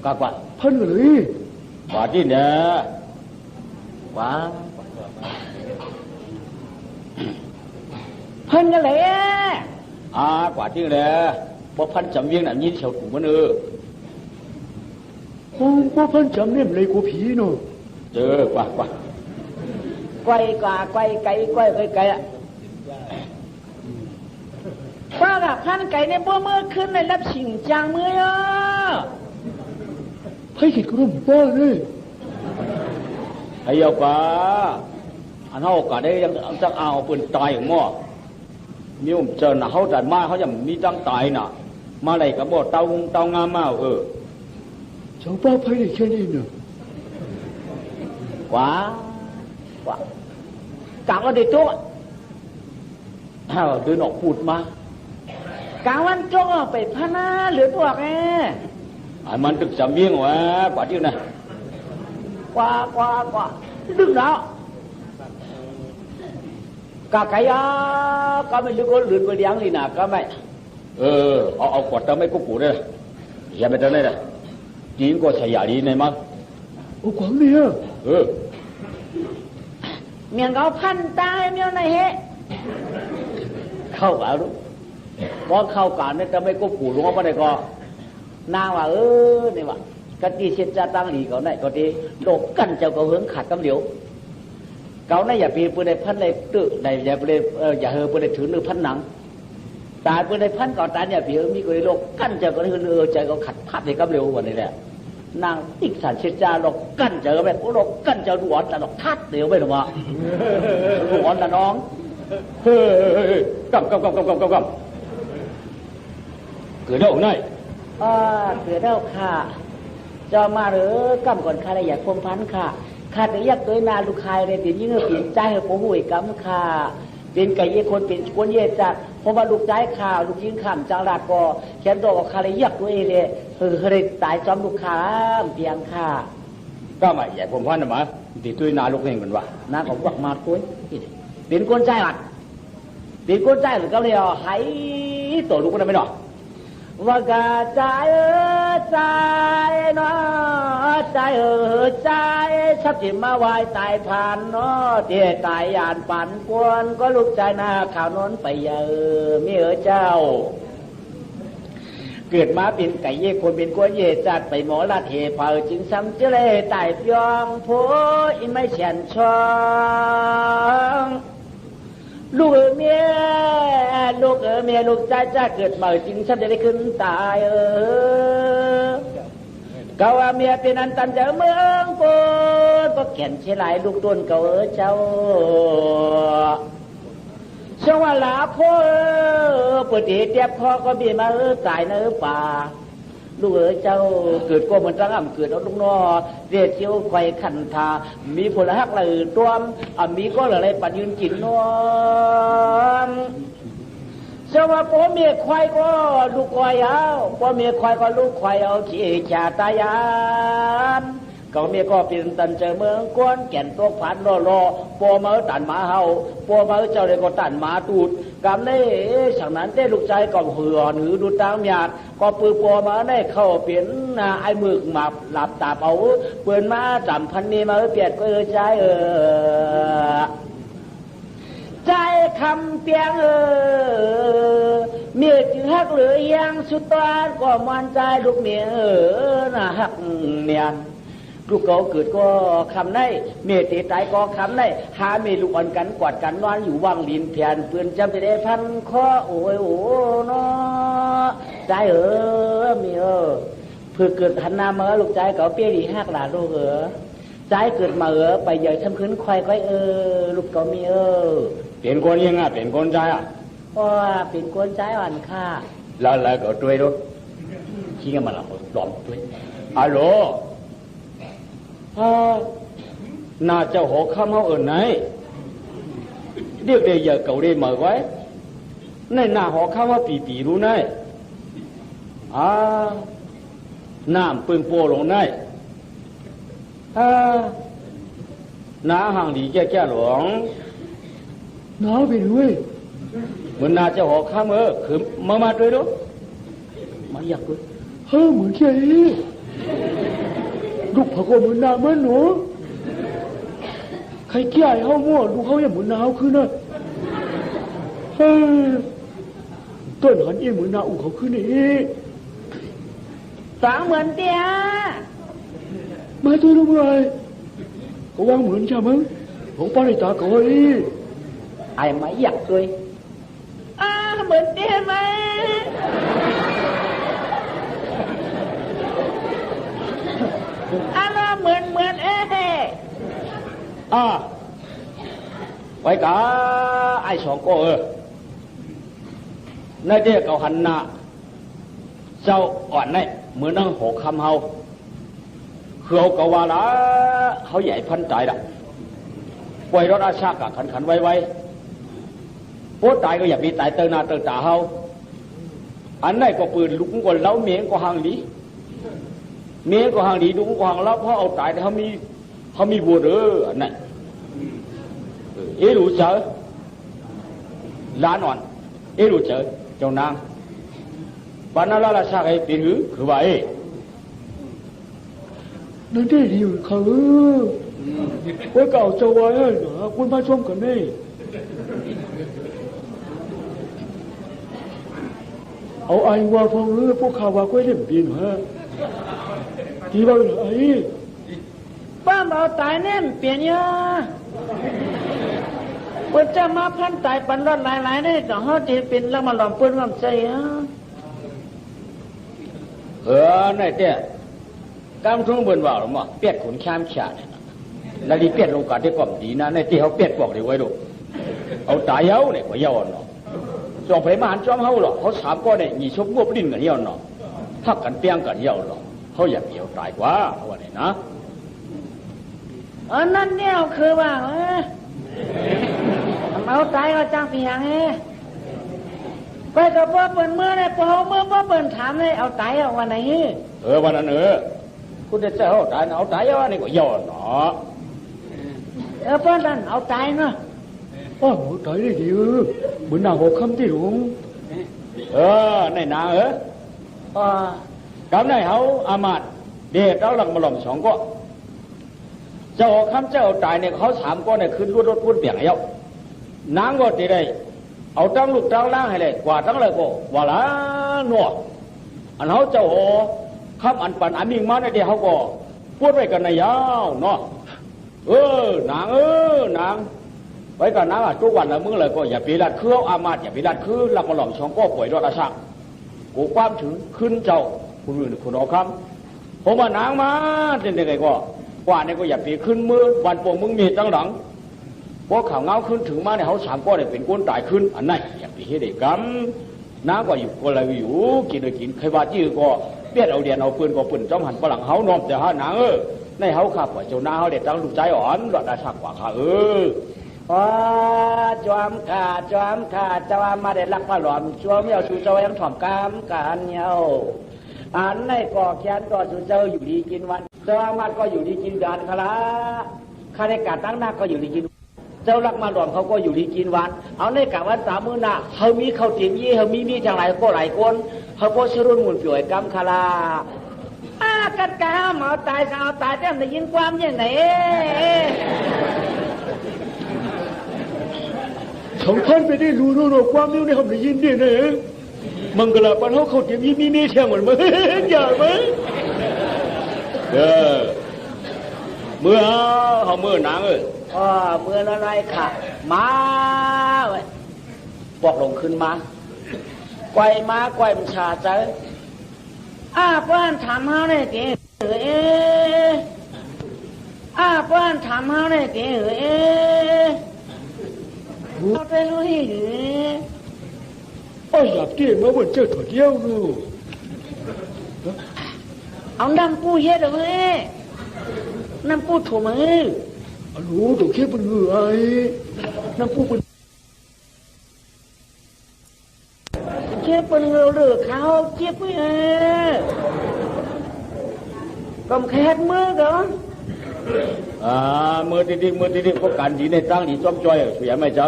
ก็กว่าพันกันเลยกว่าที่เนี่ยว้าวพันกันเลยกว่าที่เลยพอพันจำเวียงหนังยิ้มเฉียวถูกมันพอพันจำเนี่ยเลยกูผีเนาะเจอกว่าไกลอ่ะป้ากับพันไก่ในบ่เมื่อขึ้นในรับชิงจางมือให้กิดกรุ่มป้าเลยให้เอากว่าอันเอากว่าได้ยังจะเอาปืนตายอย่างมั่ว มีผมเจอหน้าเขาจัดมาเขาจะมีตั้งตายน่ะมาอะไรกับบ่เตางามมาเจ้าป้าไปได้แค่นี้เนอะกว่ากางวันเด็กโจ๊กเดินออกพูดมาก างวันโจ๊กไปพนาเหลือตัวแกไอ้มันตึกจำเบี้ยงวะกว่าที่ไหนกว่าดึงแล้วกะไก่ก็ไม่รู้ก็หลุดไปเลี้ยงนี่นะก็ไม่เอากวดตาไม่กุ๊กได้อย่าไปทำได้เลยจีนก็ใช้ยาดีในมั้งโอ้ขวางเนี่ยเมียงเขาพันตายเมียไหนเฮเข้ากันรู้พอเข้ากันเนี่ยจะไม่กุ๊กหลวงมาได้ก็นางว่านี่ว่ากติเสจะตั้งหลีเขาไหนก็ดีโลกกันเจ้าก็เหิงขาดกำเหลียวเขาเนี่ยอย่าปีปืนในพันในตึกในอย่าปืนอย่าเฮปืนในถือหรือพันหนังตายปืนในพันก่อนตายเนี่ยปีมีคนในโลกกันเจ้าก็ใจก็ขัดพัดในกำเหลียววันนี้แหละนางติกสันเสจะโลกกันเจ้าก็แบบโลกกันเจ้าดูอ่อนแต่โลกทัดเดียวไม่หรอกวะดูอ่อนแต่น้องกำเกิดเรื่องไหนเกิดเรื่องค่ะจะมาหรือกำก่อนข้าเลยอยากคมพันค่ะข้าแต่อยากโดยนาลูกชายเลยเดี๋ยวยิ่งเปลี่ยนใจให้ผมห่วยกำค่ะเป็นไก่เย่คนเป็นคนเย่จัดเพราะว่าลูกใจข่าวลูกยิงขำจังหลักก็แขนตัวกับข้าเลยอยากด้วยเลยเลยตายจอมลูกค้าเพียงค่ะก็ไม่อยากคมพันนะมั้งติดด้วยนาลูกเองกันวะนาของวักมาตุ้ยเป็นคนใจหลักเป็นคนใจหรือก็เลยให้ตัวลูกคนนั้นไม่หรอว่ากะใจใจเนาะใจใจชับจิมมาไหวตายผ่านเนาะเดี๋ยตายยานปั่นกวนก็ลุกใจหน้าข่าวนนไปมีเจ้าเกิดมาเป็นไก่เย่คนเป็นกวนเย่จัดไปหมอลาเทเผาจึงซ้ำเจเลตายยองโพอินไม่เฉียนช่องลูกเมียลูกใจจะเกิดมาจริงฉันจะได้ขึ้นตายก็ว่าเมียเป็นอันตันเจอเมืองโกนก็แก่นเชลายลูกต้นเก่าเจ้าช่วงว่าลาพ่อปวดเตียบคอก็บีมาตายในป่าลูกเจ้าเกิดก็เหมือนจังอ่ำเกิดเอาลูกนอเรียกเชี่ยวไข่ขันทามีผลหักเลยตัวมีก็อะไรปัญญุนกินนวมเชื่อว่าพ่อเมียควายก็ลูกควายเอาพ่อเมียควายก็ลูกควายเอาขี้ฉาตายานก็เมียก็เป็นตันเจอเมืองก้นแก่นตัวผ่านรอปัวมาตันหมาเฮาปัวมาเจ้าเลยก็ตันหมาตูดกำได้ฉันนั้นได้ลูกใจก็เหือหรือดูตามหยาดก็ปืนปัวมาได้เข้าเปลี่ยนไอ้มือหมับหลับตาเอาเปิดมาจำพันนี้มาเปลี่ยนก็ใจใจคำเปียงเมียจึงฮักหรือยังสุดตานก็มันใจลูกเมียน่ะฮักเนียนลูกเขาเกิดก็คำได้เมียตีตายก็คำได้หาเมียลูกอ่อนกันกวาดกันนอนอยู่ว่างลินเพียนเปืนจำไปได้พันข้อโอ้ยโอ้เนาะใจเมียเพื่อเกิดหันหน้ามาลูกใจเขาเปี้ยดีฮักหลานลูกใจเกิดมาไปใหญ่ทำขึ้นควายลูกเขามีเป็นคนยังไงเป็นคนใจเป็นคนใจอ่อนค่ะแล้วก็ด้วยด้วยขี้กันมาแล้วหลอมด้วยฮัลโหลน่าจะหัวข้ามเขาไหนเรียกได้อย่าเก่าได้มาไว้ในหน้าหัวข้ามว่าปีรู้ไหนน้ำปืนโปลงไหนน้าห่างดีแก่หลวงน้าไปด้วยเหมือนน่าจะหัวข้ามคือมาด้วยด้วยมาอยากด้วยเหมือนแค่ลูกผักก็เหมือนน้าเหมือนหนูใครแก่เขามั่วลูกเขาอย่างเหมือนน้าคือน่ะต้นหันเองเหมือนน้าอู่เขาคือนี่สางเหมือนเตี้ยมาตัวลงเลยก็วางเหมือนใช่ไหมของป้าในตาเขาไอ้ไม่อยากเลยเหมือนเตี้ยไหมเหมือนไว้กะไอ้สองก็ ในเด็กเขาหันหน้าเจ้าอ่อนในเหมือนนั่งหกคำเฮาคือเขาก็ว่าละเขาใหญ่พันตายละปล่อยรถอาชากะขันไว้โพตายก็อย่ามีตายเตอหน้าเตอตาเฮาอันไหนก็ปืนลุกก็เล้าเมียงก็หางดีเมียงก็หางดีลุกก็หางเล้าเพราะเอาตายเขามีบัวเด้ออันนั้นรู้เจอล้านอ่อนรู้เจอเจ้านางปานาลาชาไอ้ปีหือคือว่านั่นได้ดีเขาไว้เก่าจะไว้เหรอคุณมาชมกันได้เอาไอ้ว่าฟังพวกข่าวว่าก็เล่นปีนฮะที่ว่าไอ้ป้าเอาตายแน่เปลี่ยนยาเปิดจะมาพันตายปันรอดหลายได้ต่อเขาจะเป็นแล้วมาหลอมเปิ้นความใจฮะนี่เจ้กำทุ่งเบิ่นว่าหรือมั้งเปียดขุนแคมขาเนี่ยแล้วดีเปียดลงกันที่ก่อมดีนะในที่เขาเปียดบอกเลยไว้ดูเอาตายเย้าเนี่ยก็เย้าเนาะจองไผ่มาหันจอมเฮาหรอเขาสามก้อนเนี่ยมีชกงวบดิ้นกันเย้าเนาะทักกันเปียงกันเย้าหรอเขาอยากเกี่ยวตายกว่าเขาว่าเนี่ยนะอันนั้นเนี่ยคือว่าเอาตายก็จ้างเปียงไปกับพ่อเปิ่นเมื่อเนี่ยพอเมื่อพ่อเปิ่นถามเลยเอาตายเอาวันไหนวันนั้นคุณจะเจ้าเอาตายว่านี่ก็ย่อเนาะพ่อนั่นเอาตายเนาะเอาตายได้ดีเหมือนนางหกคำที่หลวงในนางกำในเขาอามาตเด็กเราหลังมาหล่อมสองก็เจ้าคำเจ้าตายเนี่ยเขาสามก็เนี่ยขึ้นรถพุ่นเบี่ยงเย้านางก็ตีได้เอาตั้งลูกตั้งล่างให้เลยกว่าตั้งเลยก็ว่าละหนัวอันเขาเจ้าคำอันปันอันมิ่งมาในเดียวเขาก็พูดไว้กันในยาวเนาะนางนางไว้กันนางทุกวันละมึงเลยก็อย่าปีรัดเครืออามาตอย่าปีรัดคือหลักมาหล่อมช่องก็ป่วยรอดอาชากูความถึงขึ้นเจ้าคุณอื่นคุณเอาคำผมว่านางมาเป็นยังไงก็กว่านี่ก็อย่าปีขึ้นมือวันโป่งมึงมีตั้งหลังพวกข่าวเงาขึ้นถึงมาเนี่ยเขาสามก้อนเนี่ยเป็นก้นตายขึ้นอันนั้นอย่าไปเฮ็ดเด็กกันน้าก็อยู่คนละอยู่กินเลยกินใครว่าจี้ก็เปี้ยเอาเดียนเอาปืนก็ปืนจ้องหันฝรั่งเขานอมแต่ฮะนางในเขาขับว่าเจ้าหน้าเขาเด็ดตั้งลูกใจอ่อนรอดได้ชักกว่าข้าจอมขาเจ้ามาได้รักพระหลอมชัวเมี่ยวชูเจ้ายังถ่อมกามการเย้าอันในก่อแขนก่อชูเจ้าอยู่ดีกินวันเจ้ามาก็อยู่ดีกินการคละข้าในการตั้งหน้าก็อยู่ดีกินเจ้ารักมาหลอมเขาก็อยู่ดีกินวันเอาในกะวันสามมื้อหน้าเขามีเขาเตียมยี่เขามีจังไรก็หลายคนเขาก็ชรุ่นหมุนป่วยกำคลากัดกาหมอตายสาวตายแต่ได้ยินความยังไงสองท่านไปได้รู้ความนิ้วในคำได้ยินเนี่ยนะมังกรปันเขาเตียมยี่มีแช่งเหมือนมั้ยอย่ามั้ยเมื่อเขาเมื่อนางเมื่ออะไรค่ะมาเว้ยบอกลงขึ้นมาไกวมาไกวมันชาใจเพื่อนถามเขาได้กี่เพื่อนถามเขาได้กี่เขาได้รู้ที่อยากเกี่ยมาวันเจ้าถั่วเดียวดูเอาน้ำปูเฮ็ดเลยน้ำปูถั่วมือรู้ตัวเขี้ยเป็นไงน้ำปูเป็นเขี้ยเป็นเงาหรือเขาเขี้ยไปกำแคบมือก่อนมือติดพวกกันดีในตั้งดีจ้อมจอยเสียไหมจ๊ะ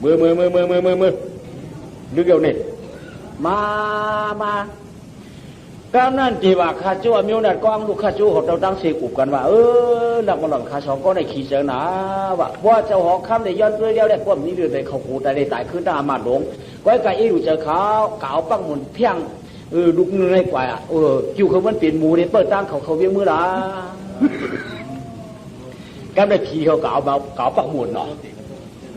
มือนึกเดี๋ยวนี้มาก็นั่นที่ว่าข้าจู้มิวนัดกองลูกข้าจู้ของเราตั้งเสกุบกันว่าหลักมาหล่อนข้าสองก็ในขี่เสือหนาว่าเจ้าหอกคำในย้อนเพื่อเดียวได้ความนี้เดือดในเขาขู่แต่ในตายขึ้นตามาหลงก้อยไก่อยู่เจอเขาเก่าปังหมุนเพียงดุกเงยกว่าอยู่เขามันเปลี่ยนหมูเนี่ยเปิดตั้งเขาเวียงมือละแกได้ขี่เขาเก่าปักหมุนเนาะ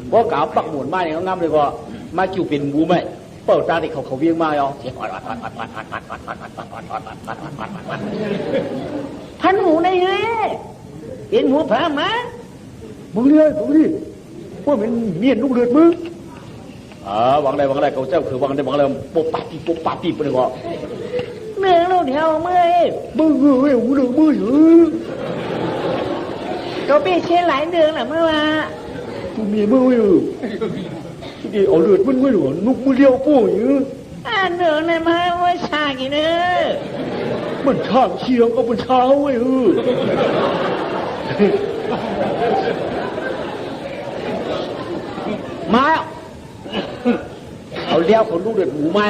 เพราะเก่าปักหมุนมาเนี่ยเขางามเลยว่ามาจู่เป็นหมูไหมเปิดตาที่เขาเวียงมาเสียงพันหมูในเฮ้เป็นหมูพามามึงเลี้ยพวกมันเมียนลูกเลือดมึง หวังได้เขาเจ้าคือหวังได้ปุ๊บปาปีไปเลยก็เนื้อลูกเดียวเมื่อยมึงเอ้ยหูดึงมือก็เบี้ยเช่นหลายเดือนแหละเมื่อวากูมีมืออยู่ที่ดีเอาเลือดมันไม่หรอนุกมือเดียวปู้อยู่เนื้อในมาว่าชากี่เนื้อมันช่างเชียงก็เป็นเช้าเว้ยมาเอาเลี้ยวคนลูกเดือดหมูมา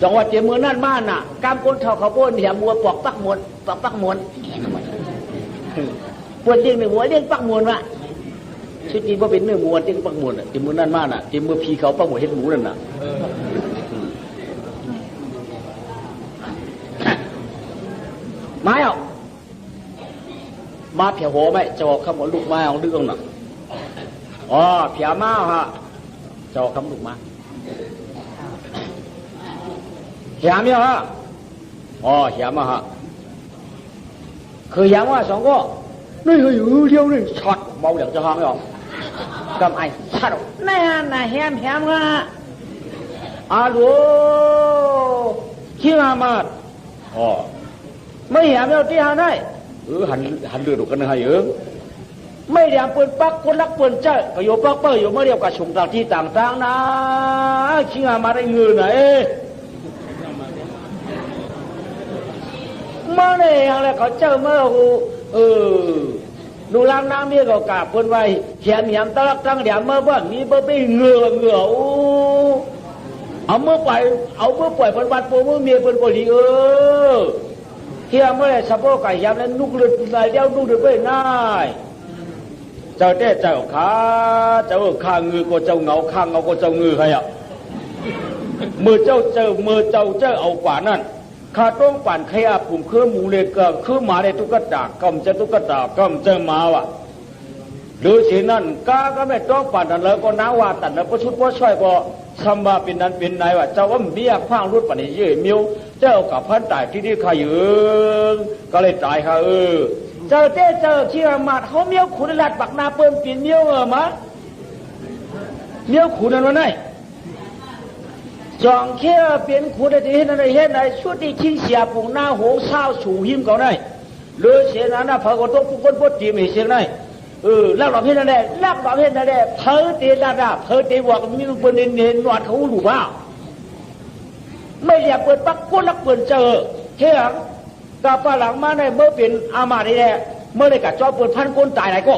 จังหวัดเจียมือนั่นบ้านน่ะกามก้นเท่าเขาป้นเหี่ยมัวปอกปักมวนปวดเลี้ยงหนึ่งหัวเลี้ยงปักมวนวะชื่อจริงว่าเป็นเนื้อหมูเลี้ยงปักมวนเจียมือนั่นบ้านน่ะเจียมือพีเขาปักหมวเห็ดหมูนั่นน่ะมาเอามาเผียหัวไหมจะบอกคำว่าลูกมาเอาเรื่องน่ะอ๋อเผียมาฮะจะบอกคำลูกมาเหี่ยมั้ยฮะอ๋อเหี่ยมาฮะคือเหี่ยมาสองก็นี่ก็อยู่เดียวนี่ช็อตเบาเหลี่ยมจะห้องไม่ออกกำไอชัดนี่ฮะน่ะแฮมฮะอาลูขี้มาอ๋อไม่เหี่ยไม่เอาที่หาได้หันเดือดกันนะฮะไม่เดี๋ยวปืนปักคนรักปืนเจ้าก็อยู่ปักเปิ้ลอยู่เมื่อเดียวกับชงต่างที่ต่างๆนะขี้มาได้เงินไหนเมื่อเนี่ยอะไรเขาเจ้าเมื่อดูล่างน้ำเนี่ยก็กาบคนไว้เขียนเหี่ยมตะลักตั้งเดี๋ยวเมื่อบ้านนี้เมื่อไปเงือเอาเมื่อปล่อยคนวัดโปเมื่อเมียคนโปลีเฮียเมื่อไรสะโพกไก่ยำนั้นนุกเลือดไหลเดียวนุกเดือดไปง่ายเจ้าเจ้าข้าเงือก็เจ้าเงาข้างเงาก็เจ้าเงือใครอ่ะเมื่อเจ้าเอากว่านั่นข้าต้องปั่นขยะปุ่มเครื่องหมูเลยก็คือหมาในตุ๊กตากำจะตุ๊กตากำจะมาวะหรือเช่นนั้นก็ไม่ต้องปั่นนั่นแล้วก็น้าว่าตัดแล้วก็ชุดว่าช่วยก็ทำมาเป็นนั้นเป็นนายว่าเจ้าว่าเบี้ยขว้างรุดปั่นเย่มิวเจ้ากับพันตายที่ข้าอยู่ก็เลยตายค่ะเจ้าเชี่ยมาเขาเมียวขุนลัดปักนาเปิ้มปีนเมียวมาเมียวขุนนั่นวะไงจองเขี้ยเปลี่ยนขุนได้ที่เห็นอะไรชุดที่ชิ้นเสียปุ่งหน้าโหงเศร้าฉูหิมเขาได้เลือเสียนั้นนะพอก็ต้องปุ๊บปุ๊บจีไม่เสียได้ลักหลอกเห็นนั่นแหละเพ้อตีด่าเพ้อตีบอกมีมันเป็นเน้นหนวดเขาหลุดว่าไม่อยากเปิดปักก้นลักเปิดเจอเที่ยงกับฝรั่งมาในเมื่อเป็นอามาดีแน่เมื่อไรกับจอเปิดพันก้นตายไหนก็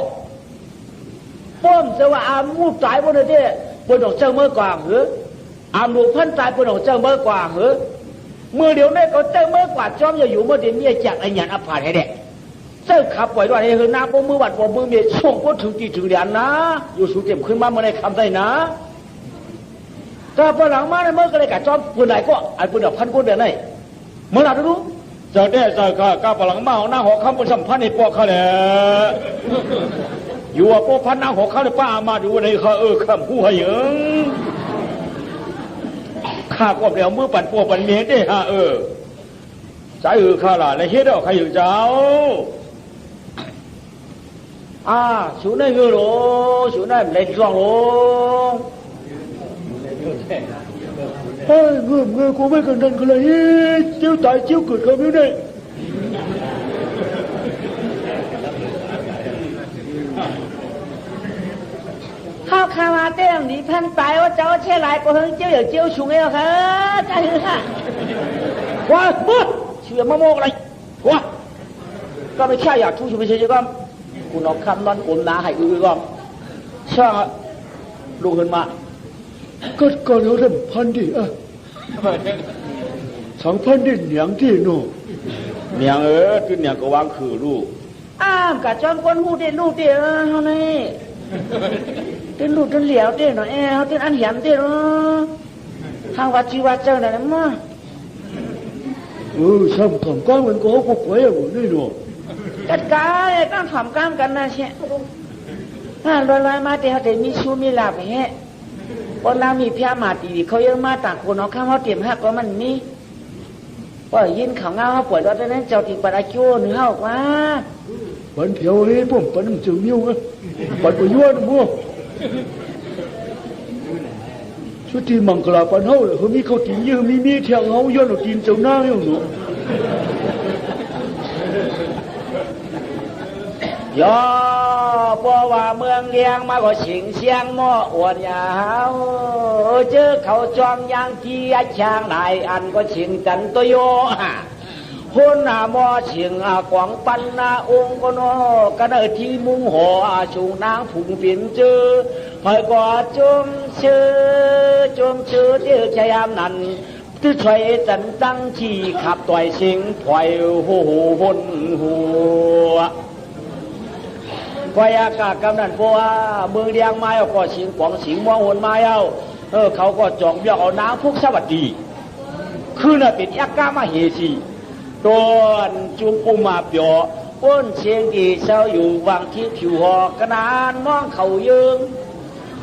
ป้อมจะว่าอามูตายบนนี้เปิดดอกเจ้าเมื่อกว่าหรืออามูพันตายเปิดดอกเจ้าเมื่อกว่าหรือเมื่อเดี๋ยวนี้ก็เจ้าเมื่อกว่าจอมจะอยู่เมื่อเดี๋ยวนี้จากไอ้หยันอภัยให้เด็กเจ้าขับปล่อยด้วยเฮ้ยน้าป้มือวัดป้มือเมียช่วงก็ถึงตีถึงเดือนนะอยู่สูงเต็มขึ้นมาเมื่อไรคำได้นะถ้าฝรั่งมาในเมื่อก็เลยกับจอมปืนไหนก็ไอ้ปืนดอกพันก้นเดือนไหนเมื่อไหร่รู้จะได้จะก้าฝรั่งมาหน้าหอคำบนสัมพันธ์ในปอเขาเลยอยู่ว่าปอพันหน้าหอเขาเลยป้ามาดูในเขาคำผู้ให้ยังข้าก็เดี๋ยวมือปั่นปอปั่นเมียได้ฮะใจข้าล่ะและเฮ็ดเอาใครอยู่เจ้าสูนั่นคือโหลสูนั่นเล่นช่องโหลเฮ้ยเงื่อกูไม่กันดันกันเลยเจ้าตายเจ้าเกิดเขาไม่ได้ข้าวคามาเต้มดีพันตายว่าเจ้าเช่ไรก็เฮงเจ้าอย่าเจ้าชุงเองค่ะใจค่ะว้าเชื่อมะโมกอะไรว้าก็ไม่แค่อยากทุกข์ไม่ใช่ก็คุณเอาคำนั้นอมน้าให้ก็ช่างลูกขึ้นมาก็เราเริ่มพันดิสองพันดิเหนียงที่โน่เหนียงที่เหนียงก็วางคือลูกกับจอมก้นหูเต้นลูกเต้นเท่านี้เต้นลูกเต้นเหลียวเต้นหน่อยเขาเต้นอันเหียมเต้นทางวัดชีวัดเจ้าไหนนะมั้งซ้ำถ่อมก้างมันก็เขาป่วยอยู่นี่โน่จัดการต้องถ่อมก้างกันนะเชี่ยลอยมาแต่เขาจะมีชูมีลาบแห่คนเรามีเพียมาตีเขาเยอะมากต่างคนเอาข้าวเขาเตรียมหักก็มันมีว่ายินเขาเงาเขาปวดเราจะนั้นเจ้าติดปาราคิวหนึ่งเขาออกมาปันเพียวให้ผมปันมันจึงมิ้วปันไปยั่วนะพวก ชุดที่มังกรปันเฮาเขามีเขาตีเยอะมีเมียเที่ยงเฮาย้อนเอาตีนเจ้าหน้าอยู่หนูย่อบ่ว่าเมืองเลียงมาก็ฉิงเสียงหม้ออวดยาวเจอเขาจองยางที่ช่างหลายอันก็ฉิงกันตัวโยหุ่นหน้าหม้อฉิงกวางปันนาองค์ก็นอกันที่มุงหัวชูนางผุงปิ่นเจอพอยก็จมเชื่อเจอชายามนั้นที่ช่วยจันตั้งที่ขับต่อยสิงปล่อยหูหุ่นหัวก็อากาศกำนันเพราะว่าเมืองเลียงมาเอาก็สิงกวางสิงมองหุ่นมาเอาเขาก็จองเบี้ยเอาน้ำพวกสวัสดีคือน่ะเป็นยักษ์กามาเฮซีต้นจุงปูมาเปียวก้นเชียงดีเศร้าอยู่วางที่ผิวหอกระนานมองเขายืง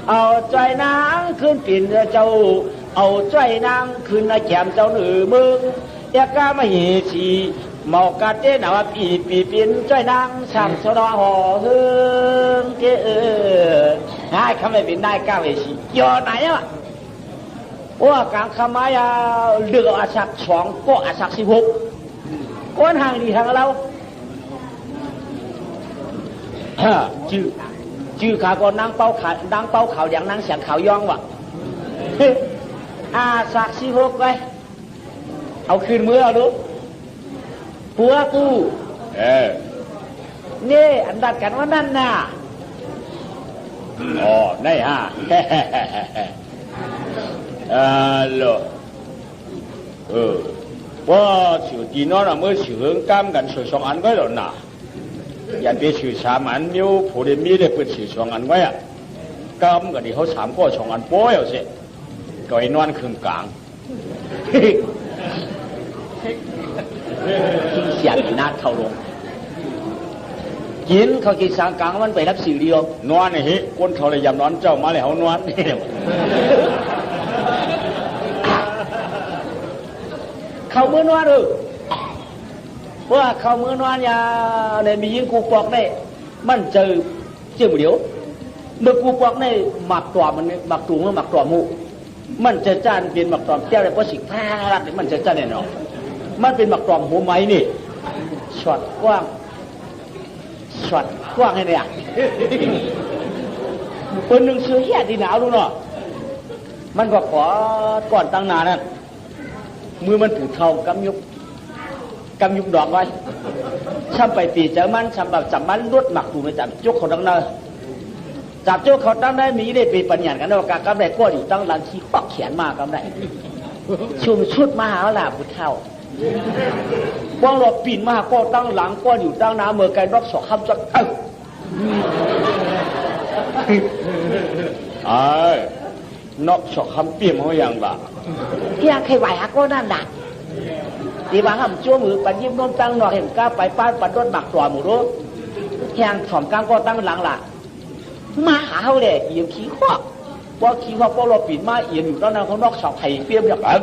เอาใจนางขึ้นปิ่นเจ้าเอาใจนางขึ้นแขมเจ้าหนือมึงยักษ์กามาเฮซีหมอกกาเต้นเอาปีปิ่นใจนางสั่งสนอห่อเฮืองเจ้ให้คำไม่เป็นได้ก้าวเฮซีย่อไหนอ่ะว่ากลางขมายาเลือกอาศัก2ก็อาศัก16ก้อนห่างดีทางเราชื่อขาก็นางเป้าขาวอย่างนางเสียงขาวยองวะอาศัก16ไว้เอาคืนมือเอาดูผัวกูนี่อันดัดกันว่านั่นน่ะอ๋อได้ฮะโลว่าชื่อดีน้อยนะเมื่อชื่อก้ามกันชื่อสองอันก็แล้วนะยันไปชื่อ3อันนิ้วผู้เรียนมีได้เปิดชื่อ2อันไว้อะก้ามกันที่เขา3ก็2อันป้อยเอาสิก็ไอ้นอนครึ่งกลางเสียงนัดเข้าลงกินเขากินสางกลางมันไปรับสื่อเดียวนอนนี่เฮ้ก้นเขาเลยยำนอนเจ้ามาเลยเขานอนเขามือนวดเพราะว่าเขามือนวดยาเนี่ยมียิงกูปอกได้มันเจอเมื่อเดียวเมื่อกูปอกได้หมักตัวมันหมักตัวหมักตัวมูมันจะจานเป็นหมักตัวแก้วเลยเพราะสิ่งท่ารักมันจะจานแน่นอนมันเป็นหมักตัวหัวไม้นี่ช็อตกว้างให้เนี่ยคนหนึ่งซื้อแค่ที่หนาวดูเนาะมันก็ขอก่อนตั้งนานนั่นมือมันผูกเท่ากำยุบดอกไว้ช้ำไปตีเจอมันช้ำแบบจับมันรวดหมักตูไปจับจุกเขาดังเนอจับจุกเขาตั้งได้มีได้ปีปัญญากันว่าการกำได้ก้อนอยู่ตั้งหลังที่ปักเขียนมากำได้ชุมชุดมหาลาบุตรเท่าว่างเราปีนมาก็ตั้งหลังก้อนอยู่ตั้งน้ำเมื่อไกลรอบ2 คำจะนอก2 คำเปี่ยมเขาอย่างละยังใครไหวฮักก็นั่นดักดีบางคำชั่วมือปันยิ้มน้มตั้งหนอกเห็นก้าไปป้านปันรถหมักตัวหมูรู้ยังถ่อมกลางก็ตั้งหลังละมาหาเขาเลยเอี่ยมขี้ข้อว่าขี้ข้อก็เราปีนมาเอี่ยมอยู่ตั้งนั้นเขานอกสองไข่เปี่ยมอย่างนั้น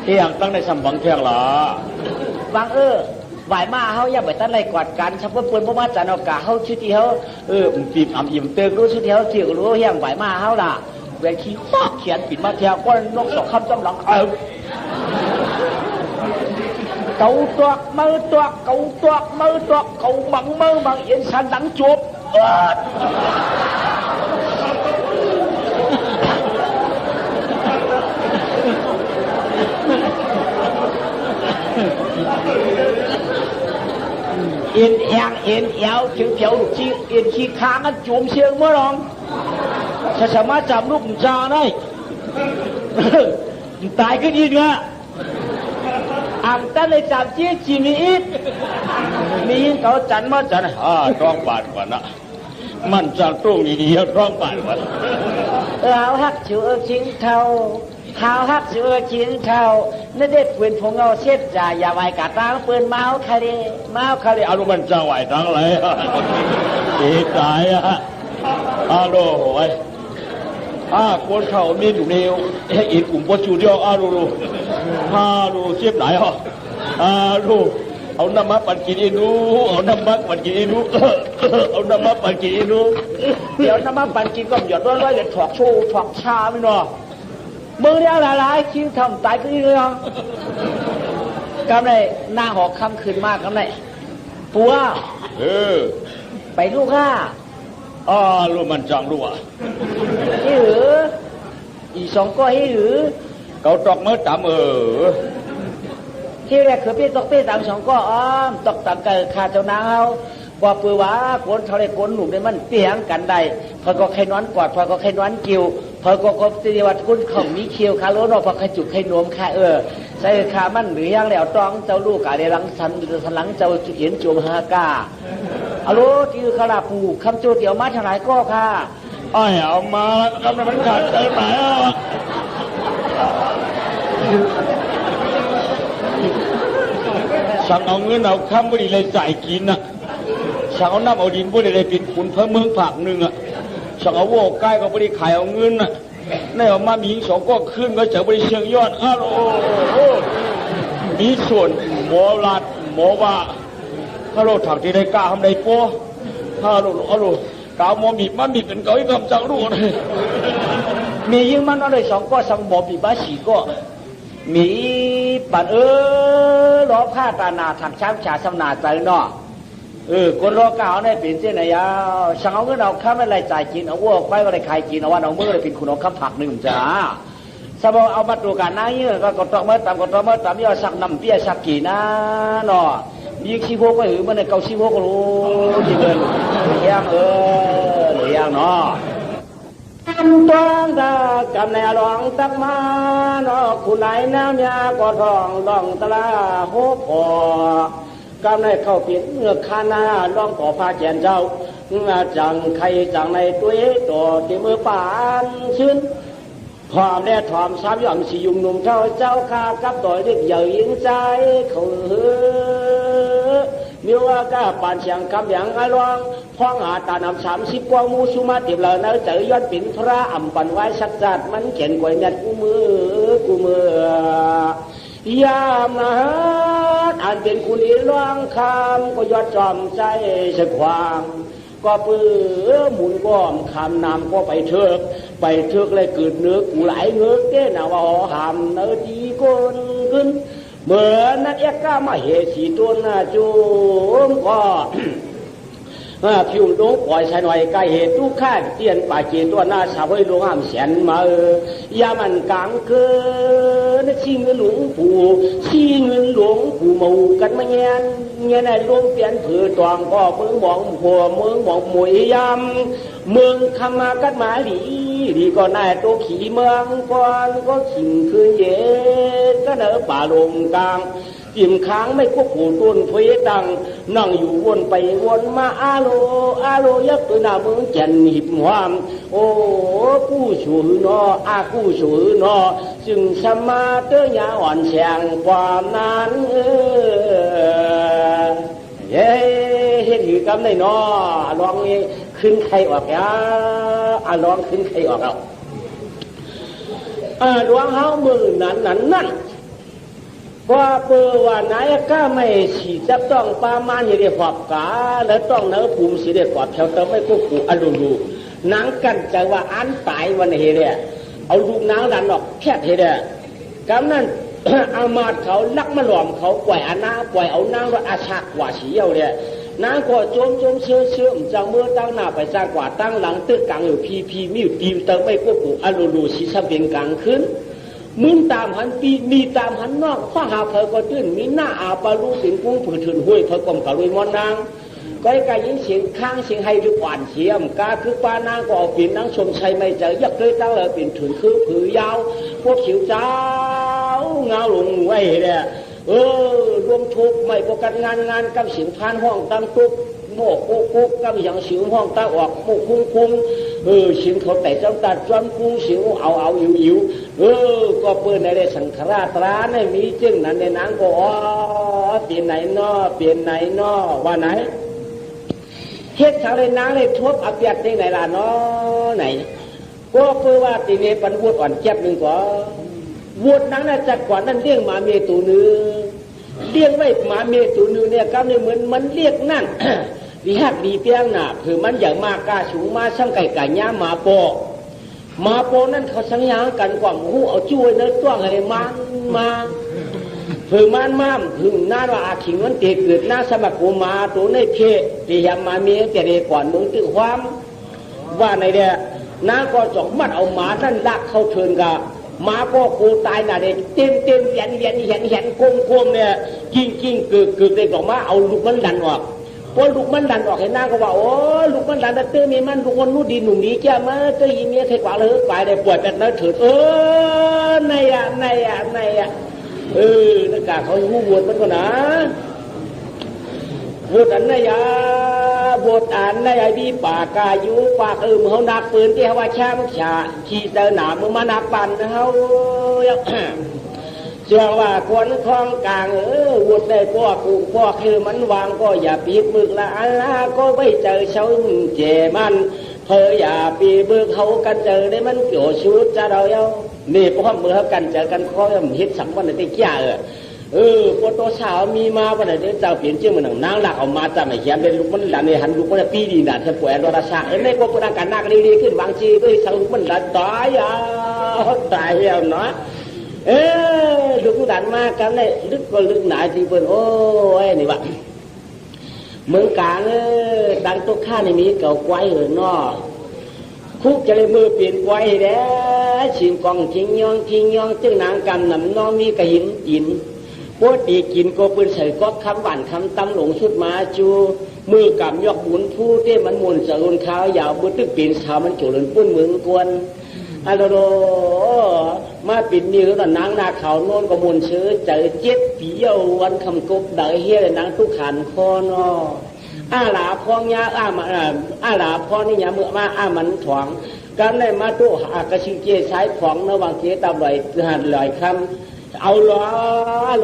เที่ยงตั้งในสัมบังเที่ยงหรอบางไหวมาเขาอย่าไปตั้งไรกอดกันเฉพาะเปิดพวกมาจันอากาเขาชุดที่เขาปีบอ่ำอิ่มเติมรู้ชุดที่เขาเที่ยวรู้เที่ยงไหวมาเขาล่ะเวทีฟอกเขียนปิดมาเที่ยวก็นก2 คำจำหลังเกาตัวมือตัวเกาตัวมือตัวเกาบังมือบังเอียนสันหลังจูบเอ็นแองเอ็นเอวถึงเปียวลูกชีเอ็นขี้ค้างกันจุ่มเชียงเมื่อรองจะสามารถจับลูกจ่าได้ตายก็ดีเนาะอ่างตั้งเลยจับจี้จีมีอิดมีเขาจันมาจันร้องบาดกว่านะมันจังตรงนี้ร้องบาดกว่าเราฮักเชือชิงเท่าเท้าฮักเชือชิงเท่านั่นเด็ดปืนพงเอาเช็ดจ่าอย่าไว้กาตาปืนเมาคาเรเอาลูกมันจะไหวทั้งไรตีตายอะโลไว้คนเขามีอยู่เดียวอินกลุ่มปจูเดียวดูเจ็บไหน ลูกเอาน้ำมาปั่นกินอีนูเอาน้ำมาปั่นกินอีนูเอาน้ำมาปั่นกินอีนูเดี๋ยวน้ำมันปั่นกินก็หยดร้อยๆเดี๋ยวถอกโชว์ถอกชาไม่หนอมือเรียกหลายๆคิดทำตายก็อีกเลยกำไรหน้าหอกคำคืนมากกำไรปัวไปลูกข้าลูกมันจังลูกนี่หรืออีสองก้อยหรือเกาตอกเมื่อตามที่แรกคือพี่ตอกพี่ตามสองก้อตอกตามกันขาเจ้านางเอาว่าปือว่าโกนเขาเลยโกนหนุ่มได้มันเปียงกันได้พอก็ใครนอนกอดพอก็ใครนอนกิ้วพอก็ตีวัดคุณเขามีเคียวคาโลนอพอใครจุกใครนวมค่ใส่ขามันหรือยังแล้วต้องเจ้าลูกกะเดรังสันหลังเจ้าเขียนจูมฮากาฮัลโหลที่ขลาปูคำโจเดี๋ยวมาทางไหนก็ค่ะเอามาแล้วมันขาดใจไหมสั่งเอาเงินเอาคำบริเลยจ่ายกินสั่งเอาน้ำเอาดินบริเลยปิดขุนเพิ่มเมืองผักหนึ่งสั่งเอาโว้ใกล้ก็บริขายเอาเงินในออกมามีหญิงสองก็ขึ้นก็จะบริเชียงยอดมีส่วนหมอลาดหมอว่าฮัลโหลถักที่ได้กล้าทำได้ปัวฮัลโหลกาวหมอบีบมันบีบเป็นเกาอีกคำจังรู้เลยมียิ่งมันอะไรสองก็สั่งหมอบีบบ้าฉีก็มีปัดล้อผ้าตาหนาถักช้ำฉาสำนาใจเนาะคนรอเก่าเนี่ยเป็นเส้นไหนยาวช่างเอาเงินเอาข้ามอะไรจ่ายกินเอาวัวไปอะไรขายกินเอาวันเอาเมื่ออะไรเป็นคุณเอาข้ามผักหนึ่งจ้าสบเอามาตัวกันนะยี่ก็ต้องมาตามยอดสักน้ำเปี้ยสักกี่นะเนาะมีชีโวก็หือมันในเกาชีโวก็รู้ที่เงินยังยังเนาะต้องตากำในหลวงตักมาเนาะคุณไหนน้ำยาก็ทองดองตะลาโฮปอกำในเข้าปิดเงือกคานาล่องก่อพาแจนเจ้าจังใครจังในตัวตัวที่มือปานชื้นหอมแน่ถอมซ้ำย่อมสิยุงหนุ่มเจ้าข้ากับต่อยเด็กใหญ่ยิงใจเขามีว่าก็ปานเสียงคำอย่างไอ้ลองพ้องอาตานำ30กว่ามูสุมาติบเลยนะเจอยอดปิ่นพระอ่ำปันไว้สักจัดมันเขียนกวยเน็ตกูมือยามนะอ่านเป็นคุณอีลองคำก็ยอดจอมใจสะควางก็ปื้อหมุนก้อมคำนำก็ไปเถือกเลยเกิดเนื้อกูไหลเงือกเต้นเอาหามเนื้อดีก้นขึ้นเหมือนนักเอกก้ามาเหตุสีตัวน่าจูมก็ผิวดงปล่อยใส่หน่อยใกล้เหตุทุกข้าเตียนป่าเจตัวหน้าสาวให้ลงห้ามแสนมายามันกลางเกินชี้เงินหลวงปู่หมู่กันมาเงี้ยในหลวงเปลี่ยนผือตวงก็เมืองบอกหัวเมืองบอกมวยยำเมืองคำมากัดมาดีก็นายตัวขี่เมืองก่อนก็ขิงคืนเย็นก็เนอป่าลงกลางจิ้มค้างไม่ควบคู่ต้นเฟยดังนั่งอยู่วนไปวนมาอาโลยักตัวหน้าเมืองแก่นหิบหวามโอ้กู้ชูนอกู้ชูนอจึงสมาเตยาอ่อนแฉงความนั้นเฮ้เฮ็ดหือกำได้นอลองขึ้นใครออกลองขึ้นใครออกเอาดวงเฮามือนั้นว่าเปิดว่านายก็ไม่ฉีดจะต้องประมาณอย่างเดียวขอบกาแล้วต้องเนื้อภูมิสีเดียวกอดแถวเติมไม่ควบคู่อารมณ์ดูนางกันใจว่าอันตายวันเหตุเนี่ยเอาลูกนางดันออกแค่เหตุเนี่ยกำนั้น อามาดเขาลักมาหลอมเขาปล่อยอาณาปล่อยเอานางว่าอาชากว่าฉีเยาเนี่ยนางก็โจมเชื่อจังเมื่อตั้งหน้าไปจ้างกว่าตั้งหลังตึกกลางอยู่พีมิวตีเติมไม่ควบคู่อารมณ์ดูสีสเปนกลางขึ้นมึงตามหันปีมีตามหันนอกข้าหาเพอก็ตื้นมีหน้าอาปาลูสิงกุ้งผืนถืนห้วยเพอกลมกะลุยมอนนางก็ไอ้กายิงเสียงข้างเสียงให้ด้วยอ่านเสียมกาคือปานางก็ออกปีนนางชมชัยไม่เจอยักเลยตั้งเลยปีนถืนคือผือยาวพวกขิวเจ้าเงาหลงไว้เนี่ยรวมทุกไม่ประกันงานกับเสียงพานห้องตั้งตุกโมกกุ๊กกับอย่างเสียงห้องตั้งออกโมกคุ้งเสียงเขาแต่จ้ำตาจ้ำคุ้งเสียงเอาอิ๋วก็เปิดในสังขารตราในมีจึงนั้นในนางก็เปลี่ยนไหนนอว่าไหนเฮ็ดชาวเลยนางเลยทบอภิญญาที่ไหนล่ะนอไหนก็เพื่อว่าตีนี้ปันวุฒิอ่อนเจ็บหนึ่งกว่าวุฒินั้นจัดกว่านั่นเลี้ยงมาเมียตัวนึง เลี้ยงไว้หมาเมียตัวนึงเนี่ยก็เนี่ยเหมือนมันเรียกนั่น ดีฮักดีเปียงน่ะเผื่อมันอย่างมากกาสูงมาช่างไก่ไก่ย่าหมาโปนั่นเขาสังยางกันกว่าหูเอาจุ้ยเนื้อตัวอะไรมันมาเผื่อมันมาถึงหน้าว่าอาขิงมันเกิดหน้าสมัครกูมาตัวในเพศที่ยามมาเมียจะเรียก่อนมึงตึกความว่าในเดียน้าก็จอกมัดเอาหมานั่นลักเข้าเชิญกับหมาก็กูตายน่ะเด็กเต็มเห็นกลมเนี่ยกิ้งเกือกเด็กออกมาเอาลูกมันดันออกพอลูกมันดันออกเห็นหน้าก็ว่าโอ้ลูกมันดันแต่เตื้อมีมันลูกคนนู้นดีหนุ่มดีแก่มาเตื้อยีเมียใครกว่าเลยกว่าได้ปวดแบบนั้นเถิดในอ่ะนักกาเขาหูบวชมันก็นะบวชอันนายาบวชอันนายดีป่ากายุปากเขานักปืนที่เขาว่าแช่มฉาขี่เจอหนามึงมานักปั่นเขาเชื่อว่าคนคลองกลางวุดได้พ่อกูพ่อคือมันวางก็อย่าปีบมึกละอันละก็ไม่เจอเช้าเจมันเพออย่าปีบมึกเขากันเจอได้มันเกี่ยวชุดจะเราเย้านี่พวกมือเขากันเจอกันข้อมันฮิตสังวันในที่แก่พอตัวสาวมีมาวันไหนเจ้าเปลี่ยนชื่อมันนางหลักเอามาจำไอ้เขียนเป็นลูกมันหลานในหันลูกมันปีดีด่าเทปแอนราชาเห็นไหมพวกนักการนักดีขึ้นบางทีด้วยสังลูกมันหลานตายแล้วเนาะลูกด่านมากันเลยลึกก็ลึกหนาทีเปิ้ลโอ้ยนี่วะเมืองกาญดังตัวข้าในมีเก่าไว้เนาะคุกจะเลยมือเปลี่ยนไว้เด้ชิมกองทิ้งยองจึงนางกำนำน้องมีกระหินกินปวดตีกินก็ปืนใส่ก็คำหวานคำตำหลงชุดมาจูมือกำยกบุญผู้เต้มันมวนเสือคนขาวยาวบุตรปีนสาวมันโจรปุ้นเมืองกวนฮัลโหลมาปิดนิ้วตอนนางนาเขาโน่นก็มวนเชื้อเจอเจ็ดปีเอาวันคำกบได้เฮียเลยนางทุกขันคอนออาหลาพองยาอาหลาพองนี่ยาเมื่อมามันถวงการได้มาตู้อากระชิงเจใช้ของระหว่างเจตาลอยหันลอยคำเอาล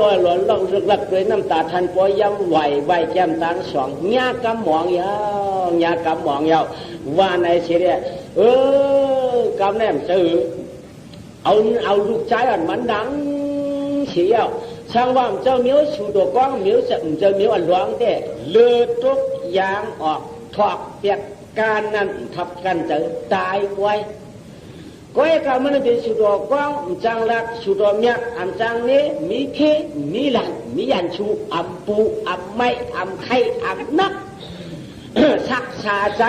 อยล่องรึกลักด้วยน้ำตาทันปอยย้ำไหวแก้มตาสองยากำหมองยาวว่าในเสียกำแนมซื้อเอาลูกใจอันมันดังเสียวช่างว่าเจ้าเมียวชูตัวก้องเมียวจะเจ้าเมียวอันร้องแต่เลือดทุกอย่างออกถอกเปียกการนั้นทับกันจะตายไว้ก็ไอ้การมันเป็นชูตัวก้องจังรักชูตัวเมียอันจังนี้มีเคมีหลังมียันชูอัมปูอัมไม่อัมไข่อัมนักสักชาใจ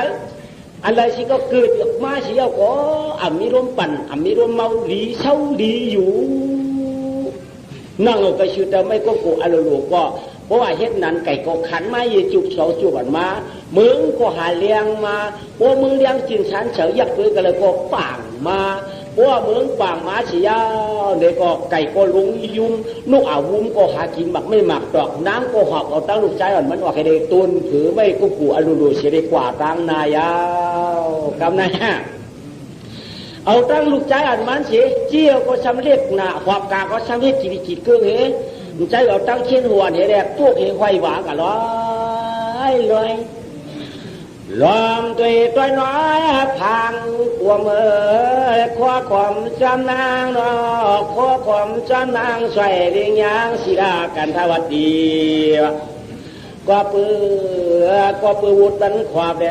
อะไรสิก็เกิดออกมาสิเอาก็มีลมปั่นมีลมเมาหลีเศร้าหลีอยู่นั่งเอาไปชูแต่ไม่ก็โกอารมณ์ก็เพราะว่าเฮ็ดนั้นไก่ก็ขันมาเยจุกเสาจุบันมามึงก็หาเลี้ยงมาพวกมึงเลี้ยงจินฉันเฉยยักษ์ด้วยกันเลยก็ป่างมาพวกมึงป่างมาเสียเด็กก็ไก่ก็ลุงยุ่มลูกอาวุ้มก็หากินหมักไม่หมักดอกน้ำก็หอบเอาตั้งลูกใจอ่อนมันว่าใครได้ตุนถือไม่ก็กูอารมณ์เสียได้กว่าตั้งนายากำนายเอาตั้งลูกใจอ่อนมันเสียเจี้ยวก็สำเร็จหนาหอบกาก็สำเร็จจีบิจิตเกื้อเฮ้ลูกใจเอาตั้งเชียนหัวเนี่ยแหละพวกเฮงไฟหวานกันลอยลอมตัวน้อยพังตัวมือคว้าความจำนางนอคว้าความจำนางใส่เรียงยางศิลากันทวัดดีก็ปือวุฒิมันขวาแด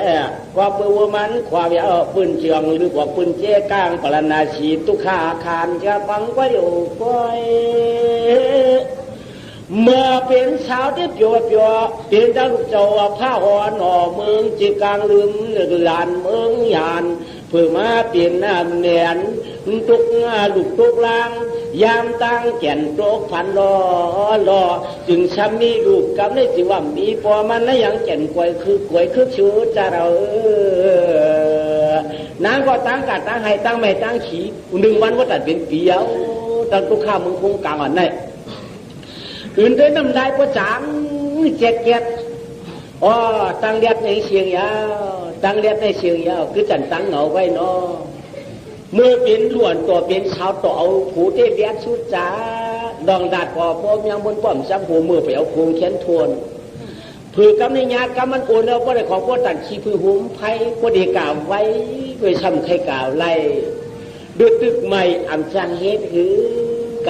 ก็ปือวุฒิมันขวาแดปืนเชียงหรือว่าปืนเจ๊ก้างปรณาชีตุขาคานจะฟังก็อยู่ก้อยเมื่อเป็นสาวที่เปียวเป็นเจ้าลูกเจ้าผ้าหอนหน่อเมืองจีกลางลืมลานเมืองยานเพื่อมาเปลี่ยนน้ำเนียนตุกลูกตุกลางยามตั้งแก่นโตกพันรอจึงช้ำมีลูกกับได้สิว่ามีพอมันและยังแก่นกวยคือชูจะเรานางก็ตั้งกัดตั้งให้ตั้งไม่ตั้งขี่1 วันว่าตัดเป็นเปียวตั้งตุกข้ามึงคงกลางอ่อนได้อื่นด้วยน้ำลายก็จางเจ็ดเกียรตั้งเลียดในเสียงยาวคือจันตั้งเหงาไว้เนาะเมื่อเป็นล้วนตัวเป็นชาวต่อเอาผูเตเลียดชุดจ้าดองดาดพอพบยังบนป้อมซ้ำหัวมือไปเอาโคงเขียนทวนผือกำในญาติกำมันโอนแล้วก็ได้ของพวกตัดขี้ผือหุ่มไผ่พวกเด็กกล่าวไว้ด้วยช้ำไข่กล่าวไล่ด้วยตึกใหม่อ่ำจังเฮ็ดคือ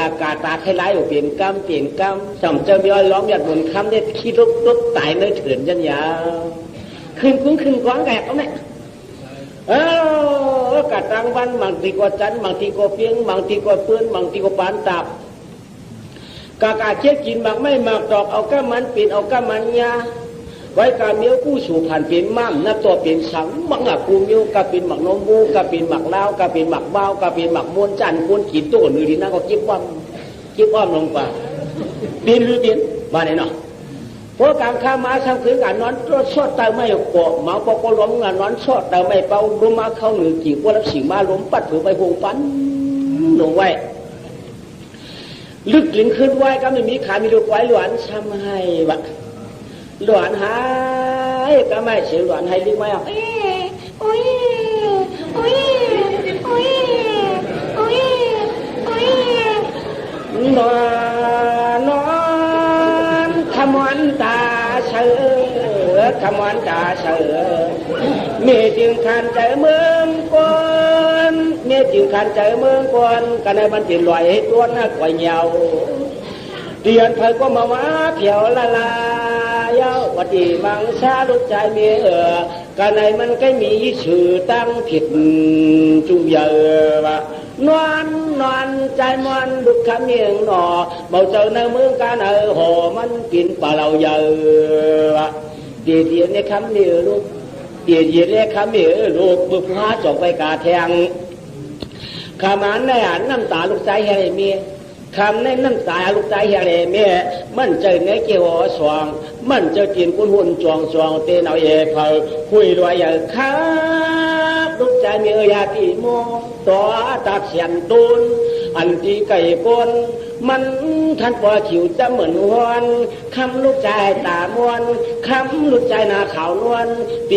ากาตาให้ร้ายเปลี่ยนกรรมเปลี่ยนกรรมสำเจ้ามีอ้อยล้อมหยัดหมุนคำได้ขี้ลุกตายเนื้อเถื่อนยันยาวขึ้นคุ้งขึ้นก้อนแกะเอาไหมกะตังวันบางทีก็จันบางทีก็เพียงบางทีก็เปื้อนบางทีก็ปานตับกากาเช็ดกินบางไม่มากดอกเอาก้ามันเปลี่ยนเอาก้ามันยาไว้กาเมียวกู้สู่ผ่านเปลี่ยนมั่มนับตัวเปลี่ยนสังบังอ่ะกูเมียวกาเป็นหมักนมบูกาเป็นหมักเล้ากาเป็นหมักเบ้ากาเป็นหมักม้วนจันม้วนขีดตัวหนึ่งดีนะก็กิ๊บว่ำลงกว่าเปลี่ยนหรือเปลี่ยนมาไหนเนาะเพราะการข้ามาทำคืนการนอนชดเตาไม่เกาะหมาปอกล้มงานนอนชดเตาไม่เป่าล้มมาเข้าหนึ่งกี่ว่ารับสิ่งมาล้มปัดผือไปหงปันลงไว้ลึกถึงขึ้นไว้ก็ไม่มีขามีลูกไว้หลวนช้ำให้บะหลวนหายก็ไม่เสียหลวนให้ลิงไม่เอาโอ้ยนอนขมวนตาเสือขมวนตาเสือมีจึงขันใจเมืองกวนมีจึงขันใจเมืองกวนกันในบันทิลอยให้ตัวหน้าก่อยเหยาเตียนเธอก็มาว่าเผียวละลายวัดดีมังชาลูกใจเมียกันในมันก็มีชื่อตั้งผิดจุเยอะนอนใจมันดุขเมียงหนอเบาเจ้าในเมืองกันหอมันกินปลาเราเยอะเดี๋ยวเนี่ยคำเดียวลูกเดี๋ยวเนี่ยคำเดียวลูกบุพผาจบไปกาแทงขมันในอ่านน้ำตาลูกใจให้เมียคำในน้ำตาลูกใจให้เมียมันเจอเนื้อเกี่ยวสว่างมันเจอกินกุ้นหุ่นจวงเตนเอาเอเผาคุยรวยอย่างครับลูกใจเมียยาตีโมต่อตาเสียนตูนอันที่ไก่ปนมันท่านปอขิวจะเหมือนวันคำลูกใจตามวนคำลูกใจหน้าขาวนวลปี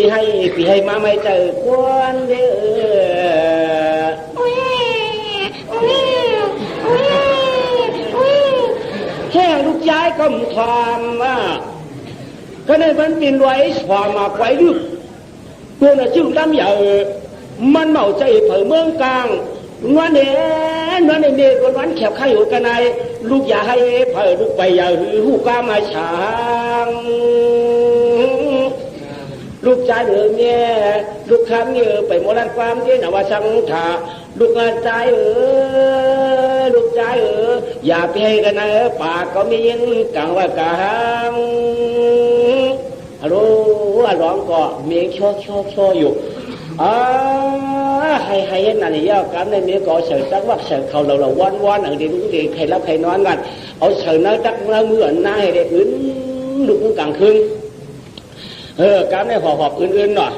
ให้มาไม่เจอควนเด้อแค่ลูกใจก็มทำก็ในมันเป็นไว้สวามาไว้ลึกตัวน่ะชื่อตั้มใหญ่มันเมาใจเผยเมืองกลางวันเนคนวันแขบข้าอยู่กันในลูกอย่าให้เผยลูกไปอย่าหือหูกามาช้างลูกใจเอ๋ยเมียลูกคำเอ๋ยไปโมรันความที่นว่าสังขารลูกใจเอ๋ยลูกใจเอ๋ยอย่าไปให้กันนะปากก็มียินกังว่ากังรู้ว่าร้องก็เมียช่ออยู่ให้นั่นนี่ยกันในนี้ก็เสือจักว่าเสือเขาเราวันอันเดียวเดียวใครรับใครนอนกันเอาเสือนั้นจักเราเมื่อหน้าให้ได้อื่นลูกกลางคืนการในหอบอื่นหน่อย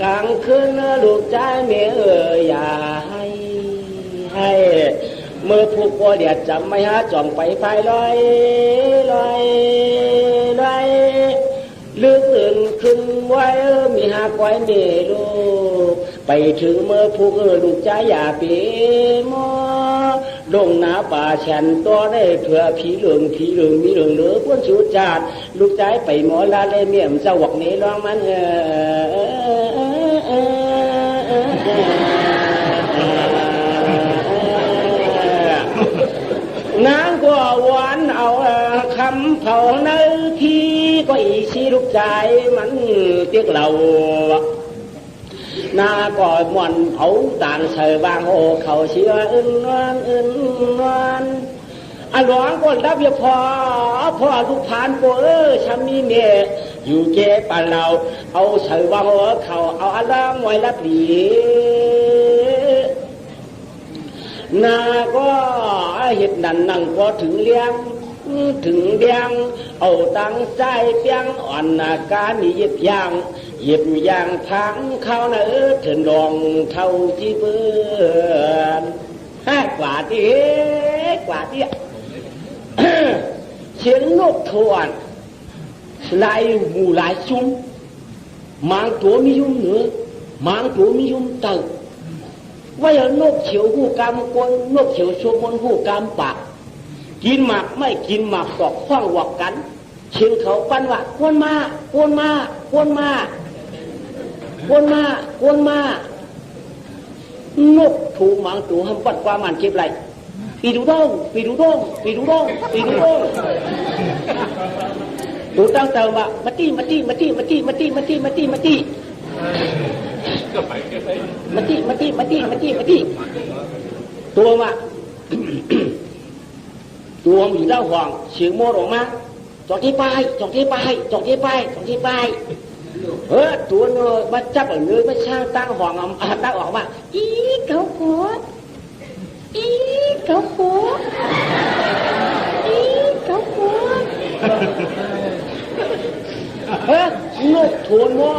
กลางคืนลูกใจเมียอย่าให้เมื่อผู้ก่อเดียดจำไม่หาจ่องไปไฟลอยลึกอื่นขึ้นไว้มีหากไว้เมลูกไปถึงเมื่อผู้ลูกใจอย่าปีมอลงหน้าป่าแฉนตัวได้เผื่อผีเหลืองมีเหลือพ้นชูจาดลูกใจไปหมอลาเลยเมี่ยมเจ้าหวักนี้ร้องมันนางก็หวานเอาคำเผาในที่ก็อีชีลูกใจมันเตี้ยเรานาก่อนมวนเผาต่างเสบางโอเขาเชื่ออื่นวันอันหลวงก็รับยาพ่อลูกผ่านโปฉันมีเมียอยู่เก็บปานเราเอาเสบางโอเขาเอาอะไรมวยรับดีนาก็เห็ดนั่นนั่งก็ถึงเลี้ยงเอาตั้งใจเปียงอ่อนนาการมีหยิบย่างพังเข้าเนื้อถึงดองเท่าที่เพื่อนกว่าที่เสียงนกทวนลายหมูลายซุ้มมังตัวมียุ่มเหนือมังตัวมียุ่มเต่าว่าอย่างนกเขียวหูกำกนนกเขียวชวนคนหูกำปากกินหมากไม่กินหมากตอกคว้างหวักกัน เชียงเขาปั้นว่ากวนมากวนมากวนมากวนมากวนมานกถูหมังถูหำปัดความมันเก็บไรปีดูด้งปีดูด้งปีดูด้งปีดูด้งถูตั้งเติมว่ามาตี้มาตี้มาตี้มาตี้มาตี้มาตี้มาตี้มาตี้มาตี้มาตี้มาตี้มาตี้มาตี้ตัวมาตัวมีเล่าห่วงเสียงโมดออกมาจองที่ป้ายจองที่ป้ายจองที่ป้ายจองที่ป้ายตัวเนื้อมาจับเนื้อมาช่างตั้งห่วงตั้งออกมาอีเขาโคตรอีเขาโคตรอีเขาโคตรนกถวนมัว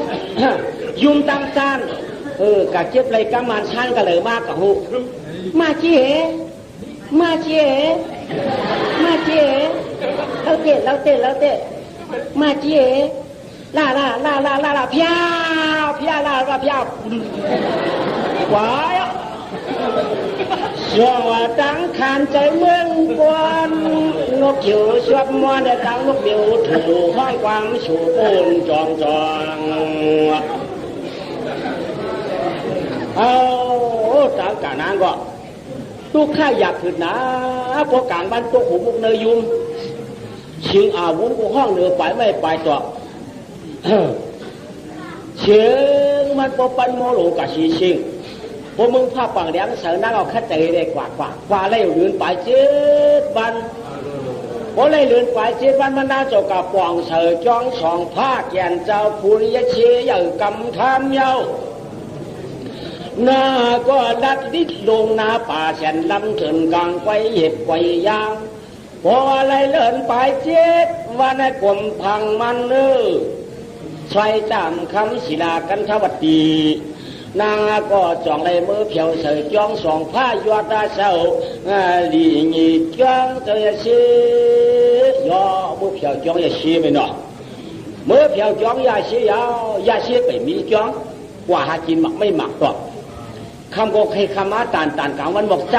ยุ่มตั้งซานกะเจ็บไรกำมันช่างกะเลยมากกะหูมาเจ๊มาเจ๊มาเจ๊เราเตะเราเตะเราเตะมาเจ๊ลาลาลาลาลาลาพยาพยาลาลาพยาว้ายช่วงว่าตั้งขานใจเมืองกวนนกเขียวชอบมัวในตั้งนกเดียวถูกห้อยกวางชูปูนจองจองเอาตั้งกานังก็ตุกข้าอยากขึ้นนะพวกกลางบ้านตุกหูมุกเนยยุ่มชิงอาวุธกูห้องเหนือไปไม่ไปตัวเชียงมันปปันโมโลกับชีชิงพวกมึงภาพปังแดงเสือนั่งเอาแค่ใจได้กว่าเล่ยเลื่อนไปเจ็ดวันพอเล่ยเลื่อนไปเจ็ดวันมันน่าจะกับปองเสือจ้องสองภาคแก่นเจ้าภูริยเชียอย่างกำทำเยานาก็ดัดดิดลงนาป่าแสนลำถึงกลางไว้เห็ดไว้ยางพออะไรเลื่อนไปเจ็ดวันให้กลมพังมันใช้จำคำศิลากันทวัตตีนางก็จองเลยมือเพียวเสือจ้องสองผ้ายอดได้เศร้าลีนีจ้องเธอชียอมือเพียวจ้องอย่าชีไปหน่อยมือเพียวจ้องอย่าชียาวอย่าชีไปมีจ้องกว่าหากินหมักไม่หมักต่อคำบอกให้คำมาตานกลางวันบอกใจ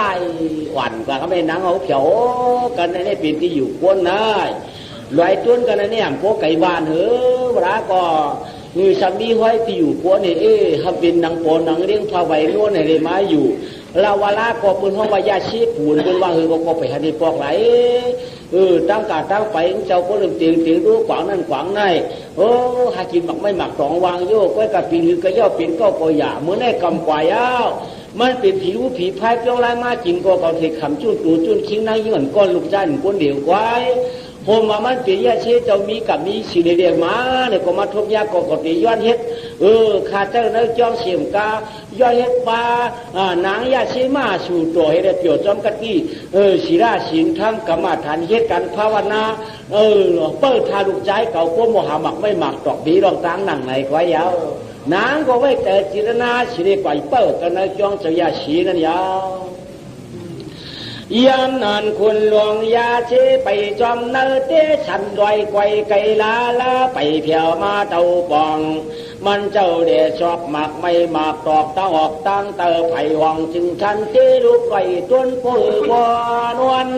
หวั่นกว่าเขาไม่นังเอาเพียวกันในปีที่อยู่ก้นนะลอยต้นกันนะเนี่ยพวกไก่บ้านเฮ้อเวลาก็มีสามีห้อยที่อยู่ก้นเนี่ยทำเป็นนางโปนนางเลี้ยงพาไว้ล้วนในไม้อยู่ลาวาลาก็ปืนห้องวายาชีปูนเป็นว่าเฮ้ก็ไปหาดีปอกไหลตั้งกาตั้งไปเจ้าก็เริ่มเตียงรู้ขวางนั่นขวางในหากินหมักไม่หมักสองวางโยกไว้กับปีนก็ย่อปีนก็ปอยาเมื่อได้กำกวายาวมันเป็นผีรู้ผีพายเปรี้ยวไล่มาจิงก็เขาเทขำจุนตูจุนคิงนั่งยิ่งเหมือนก้อนลูกจ้านก้นเดี่ยวไว้ผมว่ามันเปลี่ยนยาเชเจ้ามีกับมีสิ่งเดียวมาเนี่ยก็มาทบยาก็กติย้อนเฮ็ดข้าเจ้าเนื้อจ้องเสียมกาย้อนเฮ็ดปลานางยาเชมาสู่ตัวให้ได้เปี่ยวจอมกะกี้ศิราศีลทำกรรมฐานเฮ็ดกันภาวนาเปิดทาลูกใจเก่าพวกโมหะหมักไม่หมักตอกดีรองตั้งหนังไหนก็ยาวนางก็ไว้แต่จิรนาสิริไปเปิดกันในจ้องเจ้ายาชีนั่นยาวยามนานคุณหลวงยาเชไปจอมเนเตฉันดอยไกวไกลาไปเพียวมาเต้าปองมันเจ้าเดชอบหมักไม่หมักตอกตาออกตั้งเตอไผ่หวังจึงทันเตลูกไก่ต้นปุ๋ยวานวัน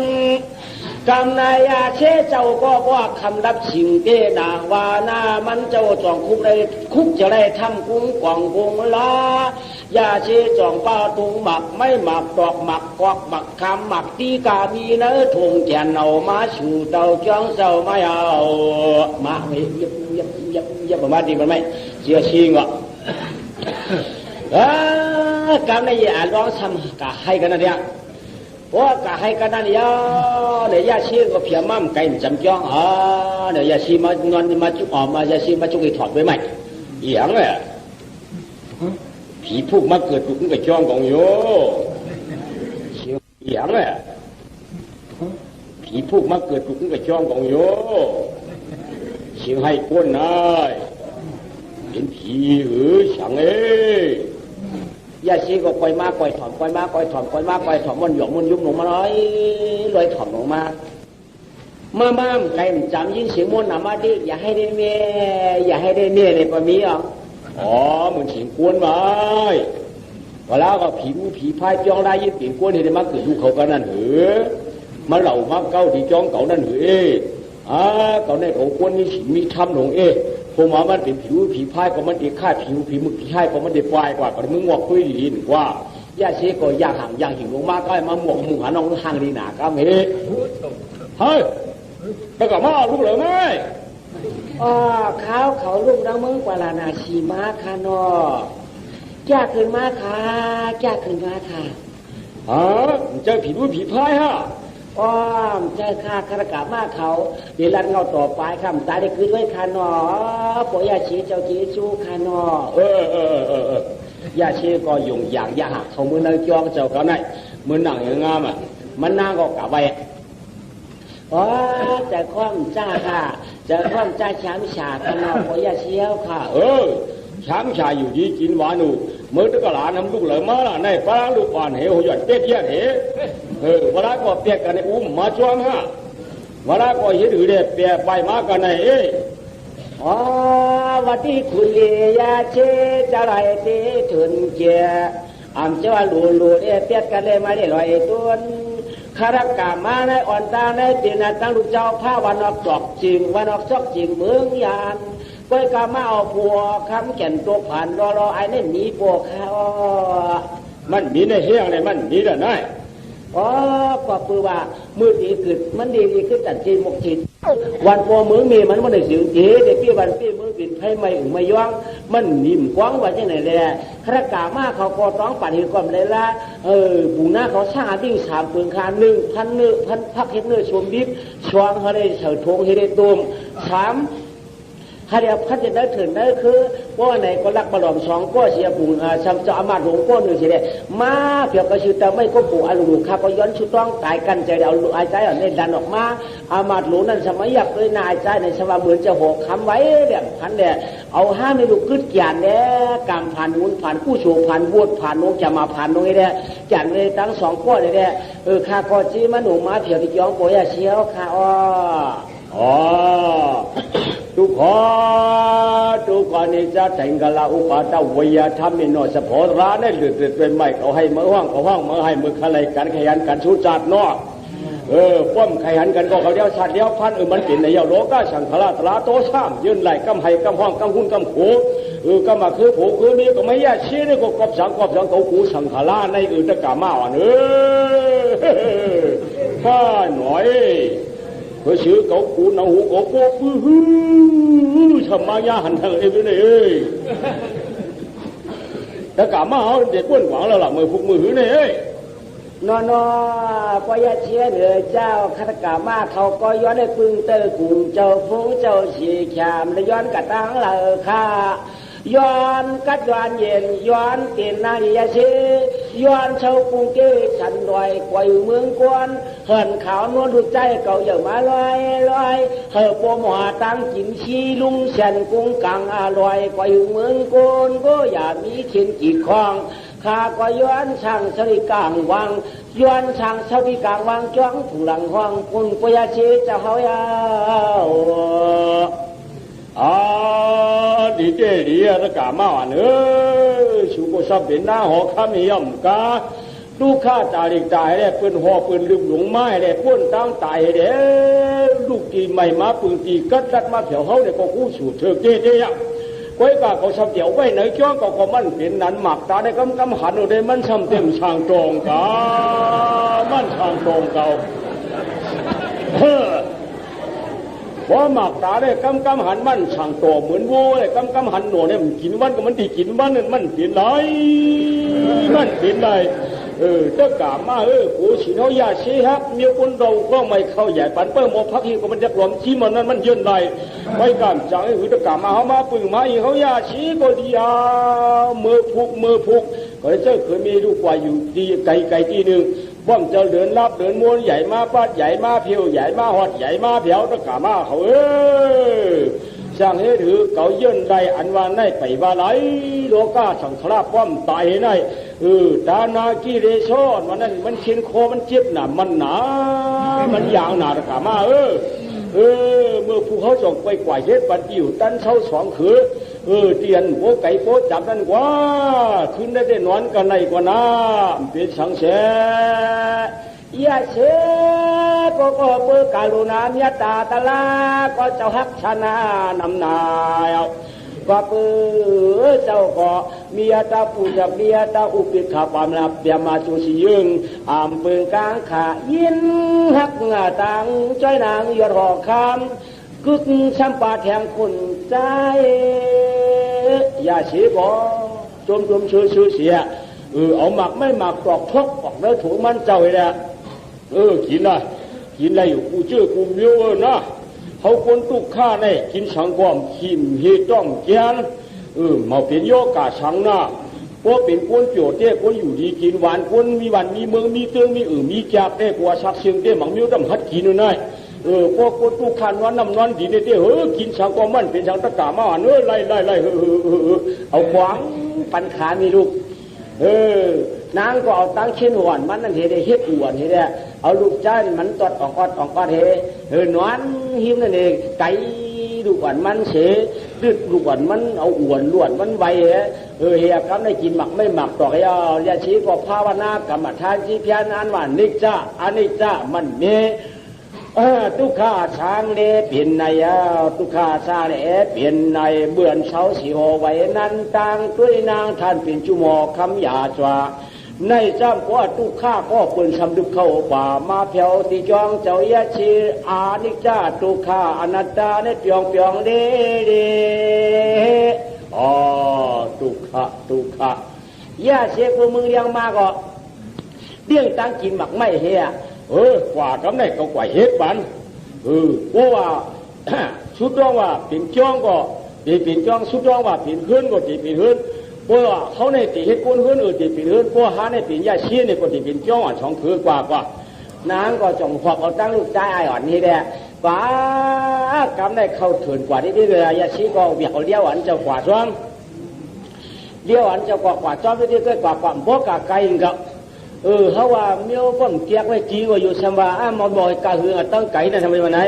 กำนายาเชเจ้าก็ว่าคำรับสิ่งเตนาวานามันเจ้าจองคุกได้คุกจะได้ทำกุ้งกว่างกุ้งลายาเชจองป้าตุงหมักไม่หมักตอกหมักกอกหมักคำหมักตีกามีเนื้อทงแกนเอามาสู่เตาจ้องเจ้าไม่เอามาไม่ยับมาดีมันไม่เสียชิงอ่ะกำนายาร้องทำกะให้กันนะเนี่ยว่ากะให้กันนั่นยาเนี่ยยาชีก็เพียมั่มไก่จำจ้องเนี่ยยาชีมานอนมาจุกออกมายาชีมาจุกไอ้ถอดไว้ไหมเอียงเลยผีพวกมาเกิดตุกกับจ้องของโยเอียงเลยผีพวกมาเกิดตุกกับจ้องของโยเชียงให้ก้นนายเป็นผีฉังยาชีก็ปล่อยมาปล่อยถอนปล่อยมาปล่อยถอนปล่อยมาปล่อยถอนมันหยอกมันยุบลงมาลอยถอนลงมาเมื่อบ้ามไก่จำยินเสียงมันหนามาดิอย่าให้ได้เมียอย่าให้ได้เมียในปะมีอ๋อมันเสียงกวนไว้เวลาก็ผีพายจ้องได้ยินเสียงกวนเห็นได้มาเกิดดูเขากันนั่นเหรอมาเหล่ามาเก้าที่จ้องเก่านั่นเหรอ ก็ในของคนนี้มีทำหลงผมว่ามันเป็นผิวผีพายก็มันดีค่าผิวผีมึกผีพายก็มันดีปลายกว่าก็มึงงอกคุยลีนกว่าย่าเชก็ย่าห่างย่าหิวลงมากก็มาหมวกมุงหาน้องห่างดีหนาก็มีเฮ้ยไปกับมาลูกเหลือไหมเขาลูกน้องมึงกว่าลานาชีมาค่ะนอแก้ขึ้นมาค่ะแก้ขึ้นมาค่ะเจอผีผีพายฮะเจอข้าคารกะมาเขาเดี๋ยวรันเงาต่อไปคำตายได้คืนไว้ค่ะนอปอยาชีเจ้าจีจูค่ะนอย่าเชก็ยงอย่างยาหักเขามือนั่งจ้องเจ้าเขาไหนมือหนังอย่างงามมันนั่งก็กะไว้จะคว่ำจ้าค่ะจะคว่ำจ้าช้ำฉาค่ะนอปอยาเชียวค่ะช้ำชาอยู่ดีกินหวานูเมื่อตะกร้าน้ำลูกเหลือมาละในปลาลูกป่านเหวหยดเตี้ยเตี้ยเวลาก็เปียกกันในอุ้มมาจ้วงฮะเวลาก็เห็นหือเด็ดเปียกไปมากันในวันที่คุณเลียเชจะไรเตถึงเจียเจ้าลูเปียกกันเลยมาได้ลอยต้นคารกามาในอ่อนตาในตีนตั้งลูกเจ้าผ้าวันออกจอกจริงวันออกจอกจริงเมืองยานก้อยกามาเอาผัวคำแก่นตัวผ่านรอไอ้นี่หนีปวกเขามันหนีในเฮียงเลยมันหนีได้ไหมก็ปือว่ามือดีขึ้นมันดีขึ้นจัดจีนมกจิตวันพอมือมีมันไม่ได้เสียงเจ๊แต่พี่วันพี่มือปิดไพ่ไม่อึ่งไม่ย่องมันนิ่มกว้างว่าที่ไหนเลยครากามาเขาก็ต้องปัดหินก่อนเลยละบุญหน้าเขาสร้างดิ้ง3 ปืนคา1,000 เนื้อ1,000 พักเฮ็ดเนื้อชมดิบช่วงเขาได้เฉยทงให้ได้ตุ่ม3ถ้าเดี๋ยวพัฒนาถึงนั่นคือว่าไหนก็รักบารมี2ก็เสียบุญซ้ำจะอามาหลวงก็หนึ่งเสียเลยมาเพียงก็ชื่อแต่ไม่ก็ปู่อารมณ์ข้าก็ย้อนชุดต้องตายกันใจเอาไอ้ใจเอาเนี่ยดันออกมาอามาหลวงนั่นสมัยอยากเลยนายใจในสมัยเหมือนจะหกคำไว้แบบพันเนี่ยเอา5 ไม่ลูกกึศแก่นเนี่ยกำผ่านวุ้นผ่านผู้โฉผ่านบวชผ่านน้องจะมาผ่านน้องเนี่ยแก่นเลยทั้ง2ก็เลยเนี่ยข้าก็จีมาหนูมาเพียงที่ย้อนโปรยเชียวข้าทุกคนนี่จะแต่งกันละอุปาทวิยธรรมนี่นอสพอร้านนี่หลุดเป็นไม่เขาให้เมื่อห้องเมื่อให้มือขลัยกันขยันกันชูจัดนอป้อมขยันกันก็เขาเดียวชาติเดียวพันมันเป็นในยาโลกาสังขารตลาโตซ้ำยืนไหลกำไห้กำห้องกำหุ่นกำขู่ก็มาคือผูคือมีก็ไม่ยากชี้นี่ก็กบสังเขาขู่สังขารในตะกามาอ่ะข้าหน่อยเชื่อเขาคูนหูเขาโป๊ะทำมายาหันทางเอวินเอ้ยแต่กามาเขาเด็กป้วนหวังแล้วล่ะมือพุกมือหื้อเนี่ยนอปอยเชียเหนือเจ้าคาตกามาเขาก็ย้อนได้ปึงเตอกุ่งเจ้าฟงเจ้าชีขามและย้อนกระตังละข้าย้อนกัดย้อนเย็นย้อนเตียนนายาเชย้อนเช่ากุงเกฉันลอยกวยเมืองกวนเหินขาวนวลดุจใจเก่าอย่างมาลอยเหินปมหัวตั้งจิมชีลุงเชนกุ้งกังอร่อยกวยเมืองกวนก็อย่ามีเขียนจีคองข้าก็ย้อนช่างสริกางวังย้อนช่างสริกางวังจ้องผู้หลังห้องคุณปยาเชจะเฮายาดีเจดีตะกามาเนชูโกซับเป็นหน้าหอข้ามีย่อมกาลูกข้าจาริกตายได้ปืนหอปืนลืมหลงไม้ได้พ้นตั้งตายได้ลูกตีใหม่มาปืนตีกัดดัดมาเผียวเขาได้ก็กู้สูดเธอเจ๊ยังก้อยกาเขาซับเดี่ยวไว้ไหนจ้องก็มันเป็นนั้นหมักตาได้กำหันได้มันซ้ำเต็มช่างตรงกามันช่างตรงเก่าพอหมักตาได้กำหันมันช่างโตเหมือนวัวเลยกำหันหนูเนี่ยมันกินวันก็มันดีกินวันนั่นมันเปลี่ยนไรมันเปลี่ยนไรตะกามากูฉีน้อยยาชีฮับมีคนเราก็ไม่เข้าใหญ่ปันเปิ้มโมพักที่ก็มันจะกลมชี้มันนั่นมันยืนไรไว้การจังตะกามาเขามาปึงมาอีเขายาชีก็ดีมือพุกก็เจ้าเคยมีลูกควายอยู่ดีไก่ที่หนึ่งบ้อมเจ้าเดินรับเดินม้วนใหญ่มาปาดใหญ่มาเพียวใหญ่มาหอดใหญ่มาเพียวตะกามาเขาช่างให้ถือเก่าเยื่นได้อันว่าได้ไปว่าไหลโลกาสังขารป้อมตายได้ดานากิเรโชนวันนั้นมันเขียนโคมันเจ็บหนามันหนามันยางหนาตะกามาเมื่อผู้เขาส่งไปกว่าเฮ็ดปันอยู่ตั้นเช่า2 คืนเตียนโป๊ไก่โป๊จับนั่นกว่าขึ้นได้นอนกันในกว่าน้ำเป็นสังเส ยาเชก็เปิดกาลุนาเมียตาตะลาก็เจ้าฮักชนะนำนายก็เปิดเจ้าก็เมียตาปูจับเมียตาอุปิขาปามลับเบียมาจูสิยึงอามเปิงกลางขายินฮักงาตังจ้อยนางยอดหอกคำกึกช้ำปาแทงคนใจยาเชก็จมชื่อเสียเอาหมักไม่หมักตอกทกออกแล้วถูมันเจ้าเลยแหละกินอะไรอยู่กูเจอกูเมียวนะเขาคนตุกข้าเนี่ยกินสังความขิมเฮต้องแกนมาเป็นโยกาสังนะพวกเป็นคนโจดเต้คนอยู่ดีกินหวานคนมีหวานมีเมืองมีเตืองมีมีจับเต้กว่าชักเสียงเต้หมังเมียวต้องหัดกินน่ะพวกคนตุกข้านวันน้ำนอนดีเต้กินสังความมันเป็นสังตะกามาไล่เอาขวางปันขามีลูกนางก็เอาตั้งเช่นหวานมันนั่นเฮได้เฮ็ดหวานเฮได้เอาลูกจ้ามันตอดออกเฮนอนหิมนั่นเองไก่ลูกหวานมันเสดึกลูกหวานมันเอาอ้วนล้วนมันไวเฮียครับได้กินหมักไม่หมักต่อให้ยาชีก็ภาวนากรรมฐานที่เพียรนั้นว่านิจจาอนิจจามันเมทุกข้าช้างเลเปลี่ยนในทุกข้าช้างเลเปลี่ยนในเบื่อเสาสีหอไว้นั้นต่างด้วยนางท่านเป็นจุมอคำหยาจวาในจำว่าทุกข้าก็เปิดสำดึกเข้าป่ามาเพียวตีจองเจ้ายาชีอานิจจาทุกข้าอนัตตาในเปียงเด้ทุกข้ายาเสียกูมึงยังมาก็เลี้ยงตั้งกินหมักไม่เฮียกว่ากำไรก็กว่าเฮ็ดบันเพราะว่าสุดร้องว่าเป็นจ้องก็เป็นจ้องสุดร้องว่าเป็นเฮือนก็เป็นเฮือนเพราะว่าเขาในตีเฮ็ดคนเฮือนตีเป็นเฮือนเพราะหาในเป็นยาเชี่ยในก็ตีเป็นจ้องช่องคือกว่านางก็จงหอบเอาตั้งลูกใจไอ้อ่อนนี่แหละกว่ากำไรเข้าถึงกว่าที่เลยยาชีก็เบียกเอาเลี้ยวอันเจ้ากว่าจ้องเลี้ยวอันเจ้ากว่าจ้องที่ก็กว่าบ่กะไกลกับเขาว่าเมียวป้องเตียกไว้จีว่าอยู่สมว่ามาบ่อยกะหือตั้งไก่นะทำไมวันไหน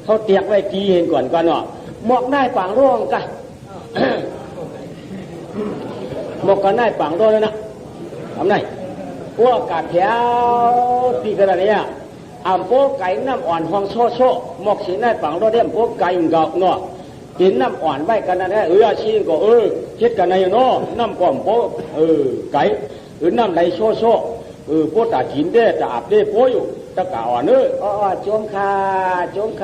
เขาเตียกไว้จีเห็นก่อนเนาะหมอกได้ปางร่องกันหมอกกันได้ปางร่องเลยนะทำไงพวกกาดแถวตีกันอะไรเนี่ยพวกไก่น้ำอ่อนห้องโซ่หมอกสีได้ปางร่องเดี่ยพวกไก่เงาเนาะกินน้ำอ่อนไว้กันนั่นแหละอาชีพก็เช็ดกันในเนาะน้ำก่อมพวกไก่น้ำไหลโซ่พวกตากินได้จะอาบได้โป้อยู่ตะกาอ่อนจงค่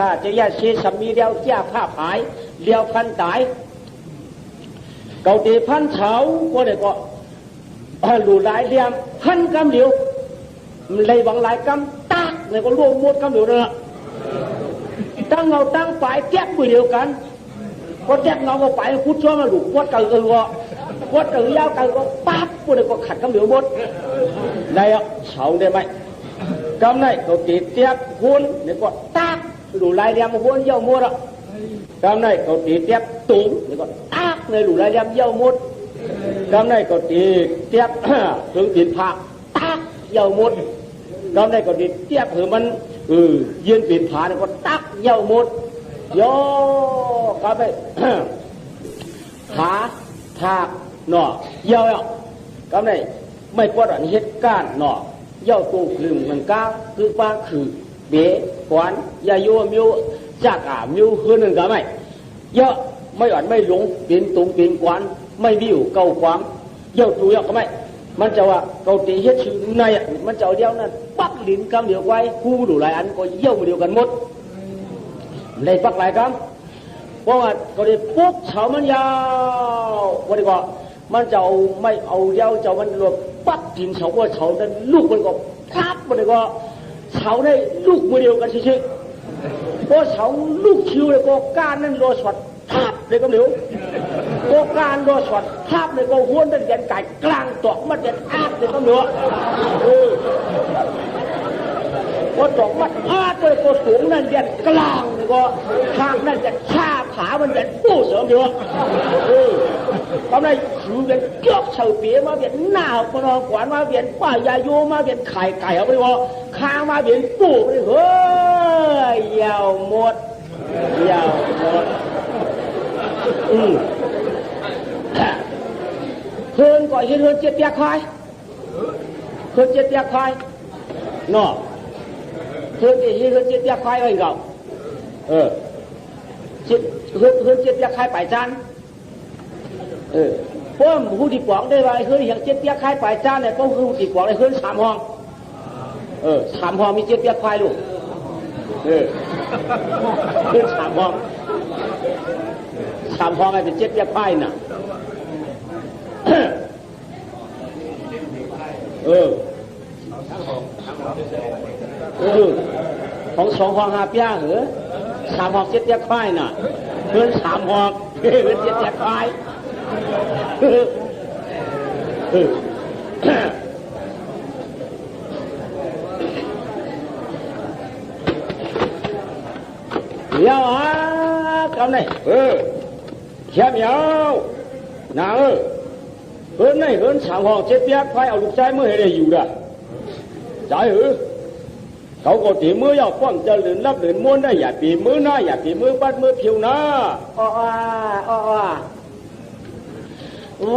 าจะยาเสียสามีเดียวแก้ผ้าผายเดียวพันตายเกาตีพันเฉาก็ได้ก็หลุดหลายเดียมพันกำเหลียวเลยบางหลายกำตักเลยก็รวมหมดกำเหลียวเลยตั้งเงาตั้งฝ่ายแก้มือเดียวกันก็แก้เงาก็ฝ่ายพุทธช่วยมาหลุดวัดกันวัดกันยาวกันก็ปั๊บพวกนี้ก็ขัดกำเหลียวหมดได้เฉาได้ไหมกำไรเขาตีเตียบหุ่นเนี่ยก็ตักหลุดลายเดียมหุ่นเย่าหมดกำไรเขาตีเตียบตุ้งเนี่ยก็ตักในหลุดลายเดียมเย่าหมดกำไรเขาตีเตียบถึงตีนผักตักเย่าหมดกำไรเขาตีเตียบถึงมันยืนตีนผาเนี่ยก็ตักเย่าหมดโย่กำไรขาถากหน่อเย่ากำไรไม่ปวดอันเฮ็ดก้านหน่อเย่าตูคลึงมันก้าคือป้าคือเบ๋กวนยาโยมิวจากมิวคือหนึ่งก็ไม่เยอะไม่อ่อนไม่หลงเป็นตุงเป็นกวนไม่วิวเก่าความเย่าตูเย่าก็ไม่มันจะว่าเกาตีเฮ็ดชื่อในมันจะเอาเดียวนั้นปักลิ้นกำเดียวไว้คู่ดูหลายอันก็เย่าเดียวกันหมดเลยปักหลายคำเพราะว่าก็ได้ปุ๊บเฉามันยาววันนี้ก็มันจะเอาไม่เอาเย้าจะมันรวมปักกินเฉาว่าเฉานั้นลูกมันก็ทับมันก็เฉาได้ลูกมือเดียวกันเฉยๆเพราะเฉาลูกคิวเลยก็ก้านนั้นรอสวัดทับเลยก็เหนียวก็ก้านรอสวัดทับเลยก็ห้วนนั่นเด่นไก่กลางตอกมันเด่นอาดเลยก็เหนียวก็ตอกมันอาดเลยก็สูงนั่นเด่นกลางเลยก็ทางนั่นเด่นชาขามันเด่นปู้เสริมเหนียวตอนนั้นคือเป็นเกือบเฉาเปียมาเป็นหน้าพนอกวนมาเป็นป้ายาโยมาเป็นไข่ไก่เอาไปว่าข้างมาเป็นปูไปเฮ้ยยาวหมดเพื่อนก่อนเพื่อนเจี๊ยบควายเนาะ เฮือนที่เฮือนเจ็ดยักษ์ควายเอ้ยเก่าเฮือนเจ็ดยักษ์ควายไปจานเพราะผู้ที่บอกได้ว่าเฮือนอย่างเจ็ดยักษ์ควายไปจานเนี่ยก็คือผู้ที่บอกได้เฮือน3 ห้อง3 ห้องมี7 ยักษ์ควายลูกเฮือน3 ห้อง3 ห้องไอ้เป็น7 ยักษ์ควายน่ะของ2 ห้อง5 ปีเหรอ3 ห้อง7 ยักษ์ควายน่ะเฮือน3 ห้องเฮือน7 ยักษ์ควายเดี๋ยวกำnày khéo nhau nào hơn này hơn 3 ห้อง7 ยักษ์ควายเอาลูกชายเมื่อให้ได้อยู่ด่ะจ่ายเขาก็ตีมือยาวป้องจะหลืนรับหลืนม้วนได้อย่าตีมือหน้าอย่าตีมือปัดมือผิวหน้า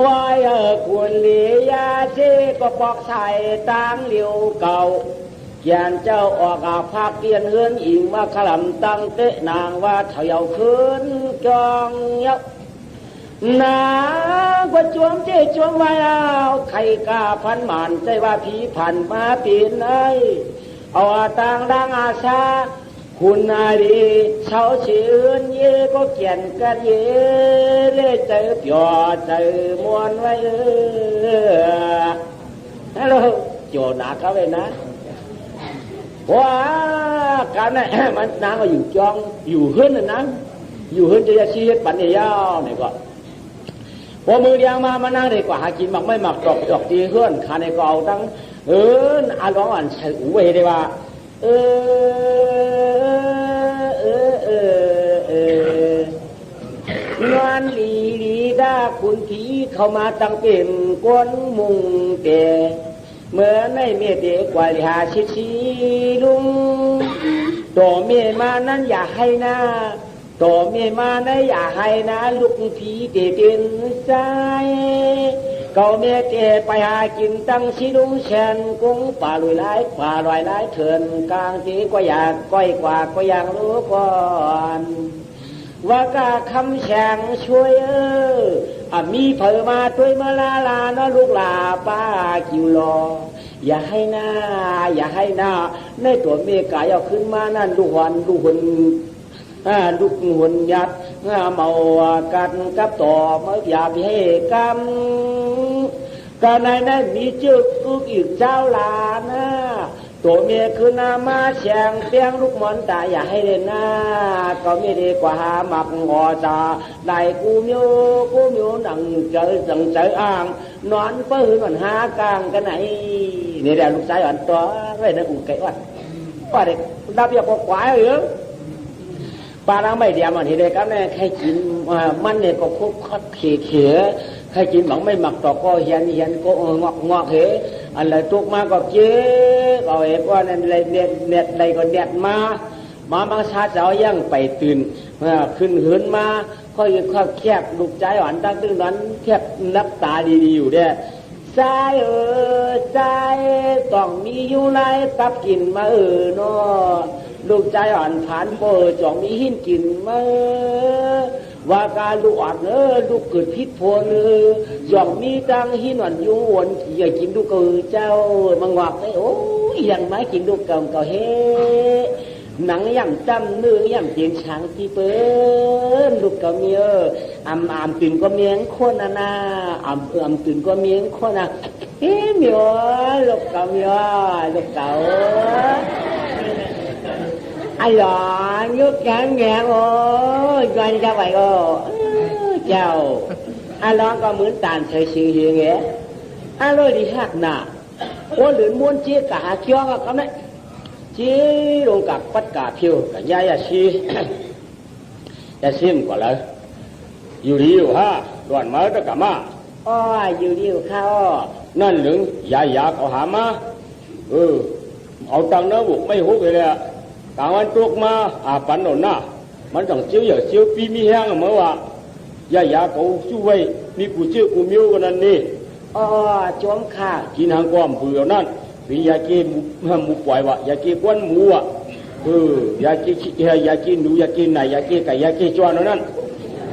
วายควรเหลียเจก็บอกใส่ตังเหลียวเก่าเขียนเจ้าออกอาภาคเตียนเฮือนอิงมาขลำตั้งเตะนางว่าเถ่าคืนจองยับนางว่าจวมเจจวมไว้เอาใครกล้าพันหมันใจว่าผีผ่านมาปีนไอเอาต่างดังอาชาคุณนาดีเช้าเชื่อนเย่ก็เขียนกันเย่เล่ใจปยอใจมวนไว้ฮัลโหลโจหนาเขาเลยนะว้าการนั้นมันนางก็อยู่จองอยู่เฮือนนั่นอยู่เฮือนจะชี้ปันยาวนี่ก็พอมือเดียงมานั่งได้กว่าหากินหมักไม่หมักดอกตีเฮือนขาในก็เอาตั้งอาร้องอันใส่อูเวได้ว่างานลีด้าคุณผีเข้ามาตั้งเป็นก้นมุงเตะเมื่อในเมตเตกว่าหาชิลุงต่อเมมานั้นอย่าให้นะต่อเมมานั้นอย่าให้นะลูกผีเตะเป็นใจเก่าเมเตไปหากินตั้งชิลุงเชนกุ้งป่าลอยไล่เถินกลางทีก็อยากก้อยกว่าก็อยากรู้ก่อนว่ากาคำแฉงช่วยมีเผอมาด้วยมาลาเนาะลูกหลาป้าคิวรออย่าให้หน้าในตัวเมกายเอาขึ้นมานั่นลูกหนลูกหุ่นยัดเมากันกับต่อเมื่ออย่าไปให้กำการในนั้นมีจึกอีกเจ้าลานะตัวเมียคือนามาแฉงเปียงลูกมอนตาอย่าให้เด่นหน้าก็ไม่ดีกว่าหมักงอจาได้กูมิวหนังเจออ่างนอนเปื้อนหากลางกันไหนนี่แหละลูกชายอ่อนตัวไว้ในอุ่นไก่วัดว่าเด็กดับยาปกควายเหรอปลาล้างไม่เดียมันเห็นเลยครับเนี่ยใครกินมันเนี่ยก็คุกเขี่ยใครกินหมักไม่หมักต่อก็เหียนก็งอกเหอะไรตุกมาก็เจ๊เอาเอฟว่าเนี่ยเน็ตใดก็เน็ตมาบางชาติเจ้ายังไปตื่นขึ้นเหินมาค่อยแคบลูกใจอ่อนตั้งตึ้งนั้นแคบนับตาดีๆอยู่เด้ใจใจต้องมีอยู่ไรตับกินมาเนาะลูกใจอ่อนผ่านจ่องมีหินกินมาว่าการลูกอ่อนลูกเกิดพิษโพนจ่องมีตังหินอ่อนยุ่งวนอย่ากินลูกเจ้ามังวักไอ้โอ้ยยังไม่กินลูกเก่าเฮ้หนังย่ำจำเนื้อย่างเตียนช้างที่เปิ้ลลูกเก่าเมียอำตื่นก็เมียงคนนะอำตื่นก็เมียงคนนะเฮ้เมียลูกเก่าเมียลูกเก่าไอ้หล่อยุกแงโอ้ยกันจะไปก็เจ้าไอ้ร้องก็เหมือนตานใช้ชื่อเงี้ยไอ้เลยดีหักหน้าโอ้หรือม้วนเจี๊ยกะหาเกี้ยวก็ไม่จีลงกับปัดกาเพียวกับยายาชียาชิมก่อนเลยอยู่ดีอยู่ฮะด่วนมาตะกะมาอยู่ดีอยู่ข้านั่นหนึ่งยายาเขาหามาเอาตังค์นะบุกไม่หุบเลยอ่ะกลางวันตกมาปันหนน่ะมันต้องเจียวอย่าเจียวปีมีแห้งเมื่อว่ายายาเขาช่วยนี่กูเจียวกูมิ้วกันนั่นนี่จอมข้ากินหางก้อมเบื่อนั่นวิยาเกหมูปล่อยวะยาเกก้วนหมูอ่ะ อยากกินหนูอยากกินไหนอยากกินไก่อยากกินจวนนั่น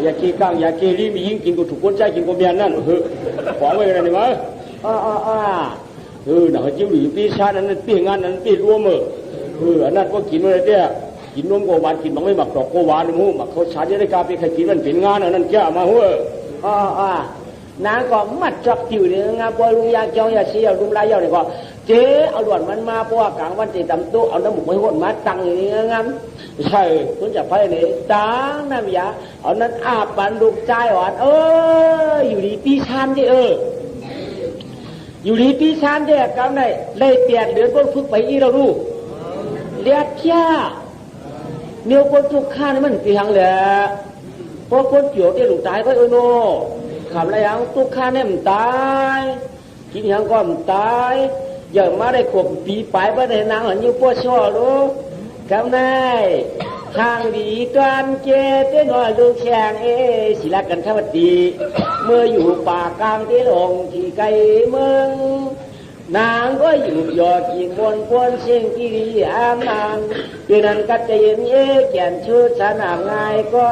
อยากกินก้างอยากกินลิ้นมียิ่งกินกูถูกคนใจกินกูเมียนั่นของไว้กันได้ไหมหนังจิ้วหรือปีชานั้นปีงานนั้นปีรวมอันนั้นก็กินอะไรเนี่ยกินนมโกวานกินบางไม่หมักดอกโกวานหูหมักเขาชาจะได้กาไปใครกินมันเป็นงานอันนั้นแก่มาหัวนางก็มัดจับจิ๋วเนี่ยงาปอยลุงยางจองยาเสียลุงลายยาวเนี่ยก็เจ๊เอาหลวนมันมาเพราะว่ากลางวันเจ๊ตำโต๊ะเอาน้ำหมกไว้หดมาตังอย่างนี้งามใช่คุณจะไปไหนตังน้ำยาเอานั้นอาบปันลูกใจหวานอยู่ดีปีชานดิอยู่ดีปีชานเด็กกันได้เลยเปลี่ยนเดือนต้นฝึกไปอีเราดูเลียดเชี่ยเนื้อคนทุกข้านี่มันเปียงแหละเพราะคนเกี่ยวได้ลูกตายก็โน่ขับอะไรอย่างทุกข้าเนี่ยมันตายกินอย่างก็มันตายอย่างมาได้ขบปีไปไม่ได้นางหันยิ่งปวดช่อรู้คำนายทางดีกันเจเต้นหน่อยลูกแฉงศิลากันข้าวตีเมื่ออยู่ป่ากลางที่หลงที่ไกลเมืองนางก็อยู่ยอดยิงบนควนเสียงที่ดีอามนางเพื่อนั้นก็จะเย็นแก่นชุดสนามง่ายก็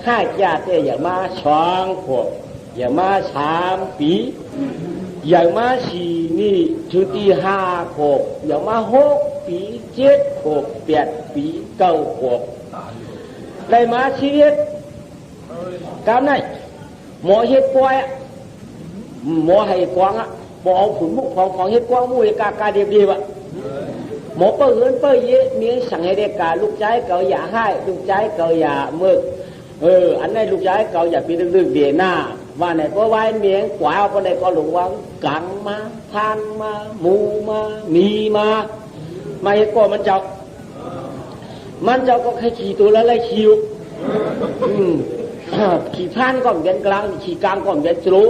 ข้าจะเตะอย่ามาช้องขวบอย่ามา3 ปีอย่ามา4นี่ชุดที่5 ขวบอย่ามา6 ปี7 ขวบ8 ปี9 ขวบได้มาชีวิตกำไรหมอเฮ็ดป่วยหมอให้กวางหมอเอาผุนมุกของเฮ็ดกวางมุ้ยกาเดียบหมอเปิ้ลเฮินเปิ้ลเยะมีสั่งให้เด็กกาลูกใจเก่าอย่าให้ลูกใจเก่าอย่าเมื่ออันนี้ลูกใจเก่าอย่าปีลึกๆเดียหน้าว่าไหนก็ไว้เมียงกว่าเอาคนใดก็หลงวังกังมาทานมาหมูมามีมาไม่ก็มันเจ้าก็แค่ขี่ตัวแล้วไล่คิวขี่พานก็เวียนกลางขี่กลางก็เวียนจรู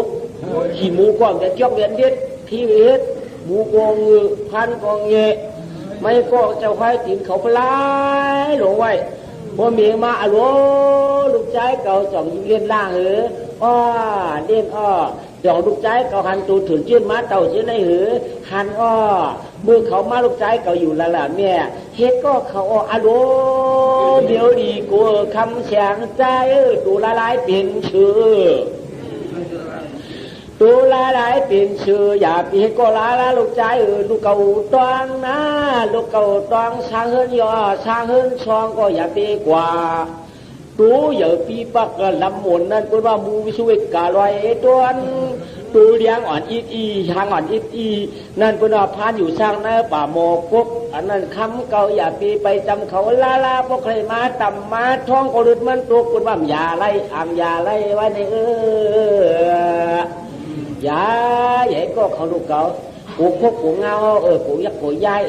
ขี่หมูก็เวียนจอกเวียนเด็ดที่เวียนหมูกองพานกองเงะไม่ก็เจ้าควายตีนเขาพลายหลงไว้พอเมียมาอโลลูกใจเก่าจ่องยิงเล่นล่างเล่นจ่องลูกใจเก่าหันตูถึงเชื่อมาเต่าเชื่อในหันเมื่อเขามาลูกใจเก่าอยู่ละแม่เฮ็ดก็เขาอโลเดี๋ยวดีกลัวคำแสงใจตูละลายเป็นชื่อตูละลายเป็นชื่ออย่าปีก็ละลูกใจลูกเก่าตองนะลูกเก่าตองช้างเฮินยอช้างเฮินช่องก็อย่าปีกว่าตูอย่าปีปักลำหมุนนั่นเป็นว่ามูวิสุเวกาลอยต้นตูเลี้ยงอ่อนอีหางอ่อนอีนั่นเป็นว่าพานอยู่สร้างในป่าโมกุกอันนั้นคำเก่าอย่าปีไปจำเขาลาพวกใครมาต่ำมาท้องก็หลุดมันตัวเป็นว่าอย่าไล่อย่าไล่ไว้ในอย่าใหญ่ก็เขาลูกเก่ากูพกกูเงากูยักกูย้าย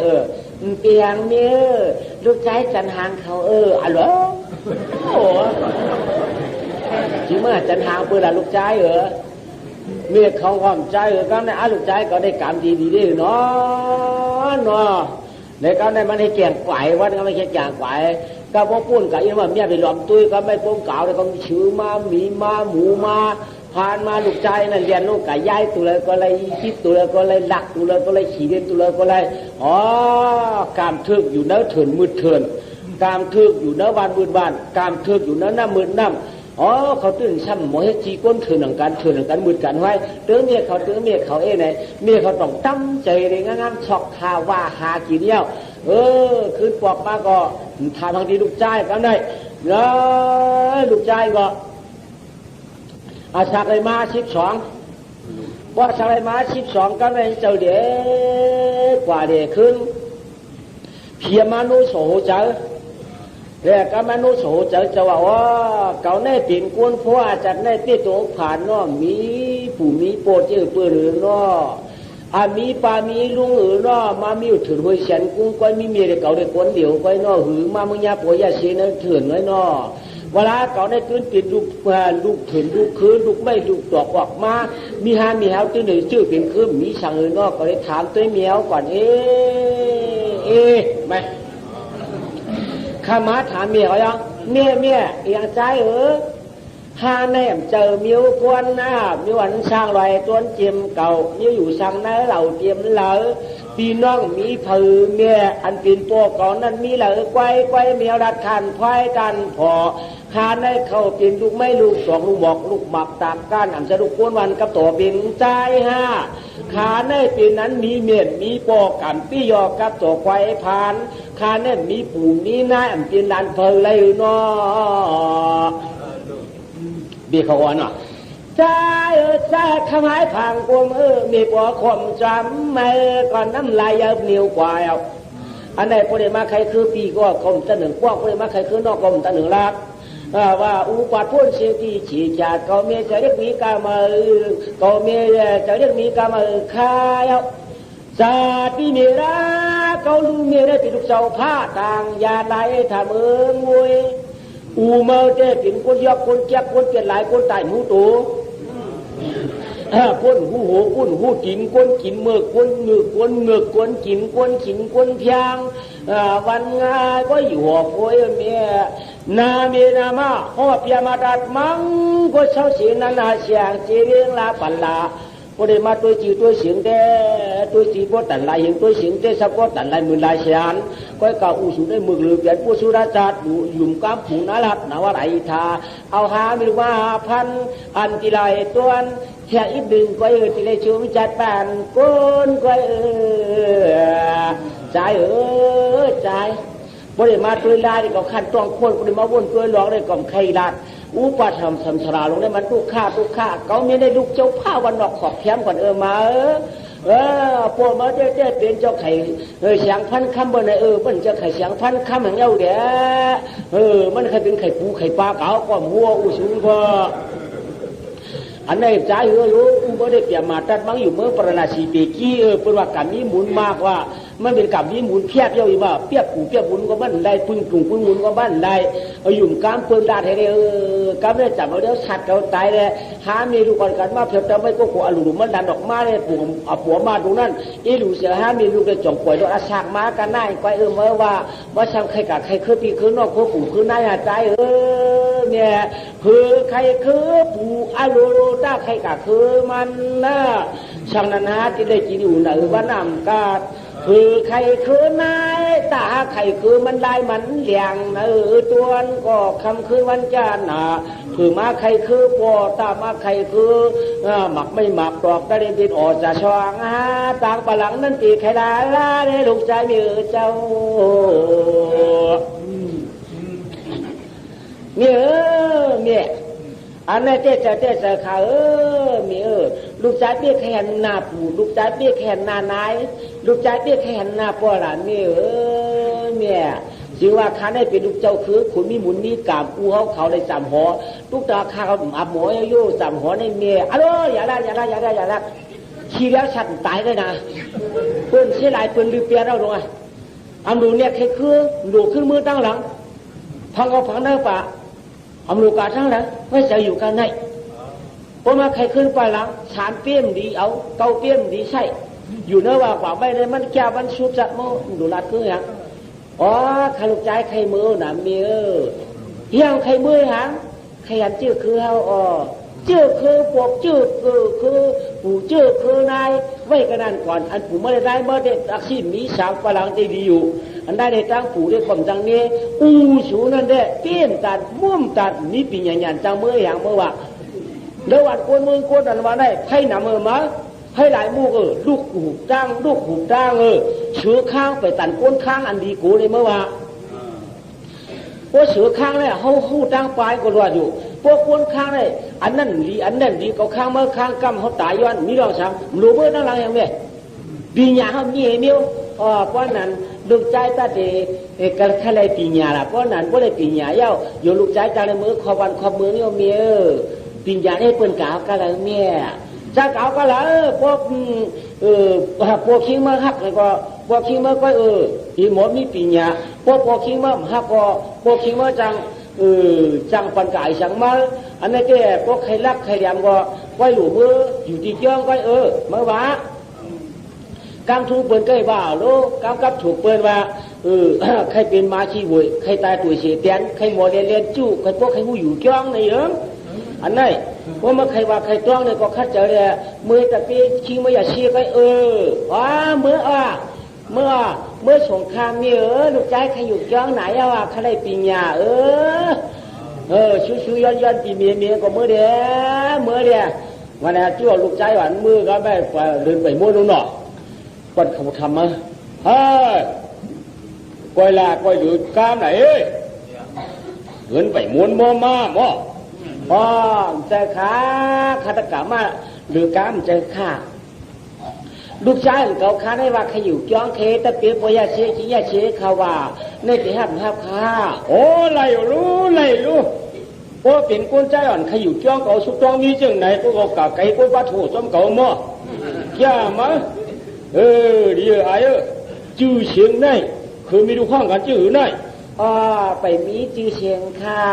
เปียงเมียลูกใจจันหางเขาอะไรจิเมื่อจันหางเปิดลูกใจเมียเขาความใจก็ในลูกใจก็ได้การดีเนาะในการในมันให้แก่งไก่วัดก็ไม่แก่งไก่ก็พวกปุ้นกับอีว่าเมียไปหลอมตุ้ยก็ไม่ป้มเก่าเลยก็ชื่อมาหมีมาหมูมาผ่านมาลูกใจนั่นเรียนลูกไก่ย้ายตัวเลยก็เลยคิดตัวเลยก็เลยหลักตัวเลยก็เลยขี่เล่นตัวเลยก็เลยกามทึกอยู่เนื้อเถื่อนมืดเถื่อนกามทึกอยู่เนื้อบ้านมืดบ้านกามทึกอยู่เนื้อน้ำมืดน้ำเขาตื่นซ้ำหมอให้จีก้นเถื่อนหนังกันมืดกันไว้เตื้อเมียเขาไหนเมียเขาต้องตั้งใจเลยงามช็อกหาว่าหากี่เดียวคืนปอกมาก็ทำทางดีลูกใจกันได้ลูกใจก็สักเลยมา12ว่าสักเลยมา12ก็เลยเจ้าเด็กกว่าเด็กขึ้นเพียมานุโสเจอเด็กก็มานุโสเจอจะว่าเก่าแน่ติ่นกวนเพราะอาจารย์แน่ติดตัวผ่านน้อมีปู่มีโปรดเจอเปื่อน้อมีปามีลุงน้อมามีถือไว้เสียนกุ้งก้อยมีเมียเด็กเก่าเด็กคนเดียวก้อยน้อหือมามึงยาป่วยยาเสียนเถื่อนไว้น้อเวลาเก่าในตื่นปิดลูกเถื่อนลูกคืนลูกไม่ลูกตอกออกมามีหาวตื่นหนึ่งชื่อเป็นคืนมีสั่งนอกก็เลยถามตัวเมียวก่อนไม่ข้ามาถามเมียเขายังเมียยังใจห้าแนมเจอมิวกวนหน้ามิววันช่างลอยต้นเจียมเก่ามิวอยู่ช่างนั้นเหล่าเจียมเหลาปี ปีน้องมีผือเมียอันเป็นตัวก่อนนั้นมีเหลือไกวเมียรัดขันควายกันพอหาในเข้าเป็นลูกไม่ลูกสองลูกบอกลูกหมักตามก้านอันจะลูกก้นวันกับตัวเป็นใจห้าขาในเป็นนั้นมีเมียมีปอกันปี้ยอกับตัวควายผ่านขาในมีปู่มีนายอันเป็นลานเพลเลยเนาะเบี้ยเขาอ่อนเนาะใจใจขมายพังกวมมีปอข่มจำไม่ก่อนน้ำลายเยิบนิ้วกวายเอาอันไหนพอได้มาใครคือปีก็กลมตะหนึ่งกว้างพอได้มาใครคือนอกกลมตะหนึ่งลักว่าอุปาทุ่นเสียที่ฉีจาดก็เมียจะเรียกมีกามาก็เมียจะเรียกมีกามาขายเอาสาธิเมราเขาลูเมียได้ติดลูกเสาผ้าต่างยาไหลทำงวยอูเมื่อเจ้าเป็นคนยอกคนแก่คนเปลี่ยนหลายคนตายหูตูคนหูโหคนหูกินคนกินเมื่อคนเงือกคนเงือกคนกินคนขินคนเพียงวันงายก็อยู่หัวโวยเมียนาเมียนามาหัวเพียมาดัดมังก็เช่าเสียงนานาเสียงเจียงลาปัลลาพอได้มาตัวจีตัวเสียงเด้ตัวจีพอตัดลายเห็นตัวเสียงเด้สักพอตัดลายมือลายเสียนก็เก่าอุสุได้มือหรือเปลี่ยนผู้สุราจัดยุ่มกำผูนาลัดนาวไรทาเอาหาไม่รู้ว่าพันอันติไลตัวแค่อีกดึงก็ติเลยชูจัดแปนก้นก็ใจใจพอได้มาตัวลายก็ขันต้องโค่นพอได้มาวนตัวหลอกได้ก่อมไข่ลัดอุปธรรมสัมสราลงได้มันทุกข้าเขาไม่ได้ลูกเจ้าผ้าวันดอกขอบเพียมก่อนมาพวกมาเจ๊เป็นเจ้าไข่เสียงพันคำบนไหนมันจะไข่เสียงพันคำอย่างเงี้ยเด้มันเคยเป็นไข่ปูไข่ปลาเก๋าก็มัวอุสุนก็อันนี้ใจรู้ไม่ได้เปรียบมาตัดมังอยู่เมื่อประนาชีปีกี้เป็นว่าการนี้หมุนมากว่ามันเป็นกับนี้หมุนเพียบเยอะอีว่าเปียบปูเปียบหมุนก็บ้านได้พึ่งกลุ่มพึ่งหมุนก็บ้านได้เอาอยู่กลางเปิดดาให้เดียวกลางได้จับเอาเดียวสัตว์เขาตายเลยหามีลูกกันมาเพียบแต่ไม่ก็ขวาหลุมมันดันออกมาเลยปู่เอาผัวมาตรงนั้นอีหลูเสียหามีลูกได้จ่องป่วยโดนอาชากมากันได้ก็เมื่อว่าช่างใครกับใครคือปีคือนอกคือปู่คือนายใจเนี่ยคือใครคือปู่อาโลโลตาใครกับคือมันนะช่างนั้นฮะที่ได้กินอยู่หรือว่าน้ำกาดคือใครคือนายตาใครคือมันได้มันเลี้ยงตัวนก็คำคือวันจันทร์คือมาใครคือปอตามาใครคือหมักไม่หมักปลอกก็ได้เป็นออกจากช่องต่างปะหลังนั่นตีใครได้ได้ลูกใจมีเจ้าเนี่ยอันนั้นเจ๊ขามีลูกชายเบี้ยแขนหน้าปู่ลูกชายเบี้ยแขนหน้านายลูกชายเบี้ยแขนหน้าพ่อหลานเนี่ยจึงว่าข้าได้เป็นลูกเจ้าคือขุนมีหมุนมีกาบกูเขาได้จำหอลูกตาข้าเขาอับหมอยโย่จำหอในเมียอะไรอย่าละขี้แล้วฉันตายเลยนะเปิ้นเสียหลายเปิ้นลือเปียเราดูไงอันดูเนี่ยแค่คือดูขึ้นมือตั้งหลังพังเอาผังเนื้อป่าอำลูกกาทั้งนั้นไม่จะอยู่กันไหนพอมาใครขึ้นไปหลังสามเปี้ยมดีเอาเก้าเปี้ยมดีใช่อยู่เนื้อว่าเปล่าไม่ได้มันแก่มันชุบจัดโมดูรัดคืออย่างอ๋อใครลูกใจใครมือหนามีเฮี้ยงใครมือหางใครยันจื้อคือเฮาจื้อคือพวกจื้อคือปู่จื้อคือนายไว้กันนั่นก่อนอันปู่ไม่ได้เมื่อเด็กอาชีพมีสามฝรั่งที่ดีอยู่อันได้ในตั้งปู่ได้ความจังนี้สูนั่นได้เปี้ยนตัดมุ่มตัดมีปีญญาณจังเมื่ออย่างเมื่อว่าเดี๋ยววันคนมือคนอันว่าได้ให้หนำมาให้หลายมูกลูกหูจ้างเชือข้างไปตันก้นข้างอันดีกูเลยเมื่อว่าพวกเสือข้างเนี่ยเขาตั้งปลายก็รออยู่พวกก้นข้างเนี่ยอันนั้นดีเขาข้างเมื่อข้างกำเขาตายย้อนมีเราซ้ำรู้เมื่อนั่งหลังอย่างเนี้ยปีญญาเขามีเมียวเพราะนั้นลูกใจตาเด็กกันแค่ไรปีญญาละเพราะนั้นเพราะไรปีญญาเย้าอยู่ลูกใจจางในมือขอวันขอบมือนี่เมียปีญญาได้เปิ่นกาวกันแล้วเมียจะกาวกันแล้วพวกคิงมาหักเลยก็พวกคิงมาก็อีหมดมีปีญญาพวกคิงมาหักก็พวกคิงมาจังปันกายสังมาอันนี้แกพวกใครรักใครเลี้ยงก็ไว้หลูมืออยู่ที่เจ้าก็เมื่อวานกำถูกเปิดใกล้บ่าวโลกำกับถูกเปิดว่าใครเป็นมาชีบุยใครตายตัวเสียเตียนใครหมอเรียนจู้ใครพวกใครหูอยู่จ้องในเรื่องอันนั้นว่ามาใครว่าใครจ้องเนี่ยก็คัดเจอเลยมือแต่ปีชิงไม่อยากชี้ก็ว่าเมื่อ เมื่อสงครามนี่ลูกใจใครอยู่ย้องไหนอะวะใครได้ปีญาชูย้อนปีเมียก็เมื่อเดียวันนี้จู่ลูกใจหวานมือก็ไม่เดินไปม้วนลงหนอปัดเขาทำมาเฮ้ยก้อยลาก้อยหรือกามไหนเดินไปม้วนม้วนมาหม้อใจขาคาตกรรมมาหรือกามใจข้าลูกชายเขาค้าให้ว่าขยุกย้องเคตะเปียปยาเชจิยาเชเขาว่าในที่ห้ามค้าโอ้ไล่รู้โอ้เป็นก้นใจอ่อนขยุกย้องเขาสุดต้องมีจังไหนก็เอากะไก่ก้นปลาถูจอมเขาหม้อแก่มาดีจื้อเชียงได้คือมีดูข้างกันจื้อได้ไปมีจื้อเชียงค่ะ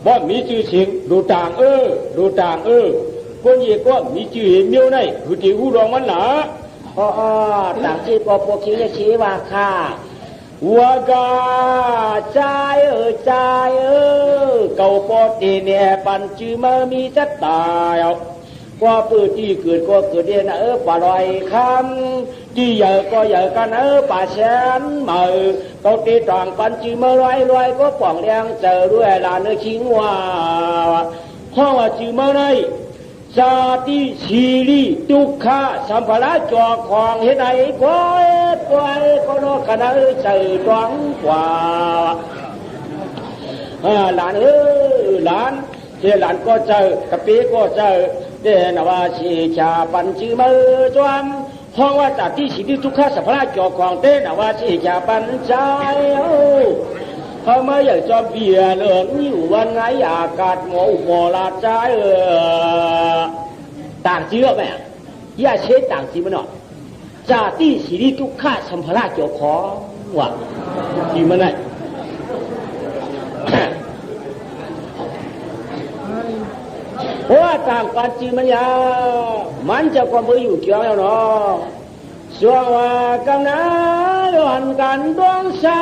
บ่มีจื้อเชียงดูต่างคนเย่ก็มีจื้อเมียวได้คือที่หูรองมันหนาต่างที่ปอพวกขี้ชี้ว่าค่ะว่ากาใจเก่าปอดีเนี่ยปันจื้อมามีจัดตายว่าปืนที่เกิดก็เกิดเด่นป่าลอยคำที่ใหญ่ก็ใหญ่กันป่าแสนมาเกาตีต่างปันจื้อมาลอยก็ป่องแรงเจอด้วยลานชิงว่าห้องว่าจื้อมาได้ชาติชีริทุกขะสัมภาระจอของเห็นไหนก้อยก็นอกขณะเจอตรังกว่าหลานหลานก็เจอกะปีก็เจอเดนว่าชีชาปันจื้อมือจวมห้องว่าจากที่ชีวิตทุกข้าสัพพะจอของเต้นว่าชีชาปันใจพอมาอยากจอมเบียเหลืองอยู่วันไหนอากาศหมอลาใจต่างจื้อไหมย่าเช็ดต่างจื้อมันหน่อยจากที่ชีวิตทุกข้าสัพพะจอของว่าจีมันไหนเพราะว่าต่างกันจริงมันจะความมืออยู่เกี่ยวแล้วเนาะส่วนว่ากำนันหวันกันดวงชา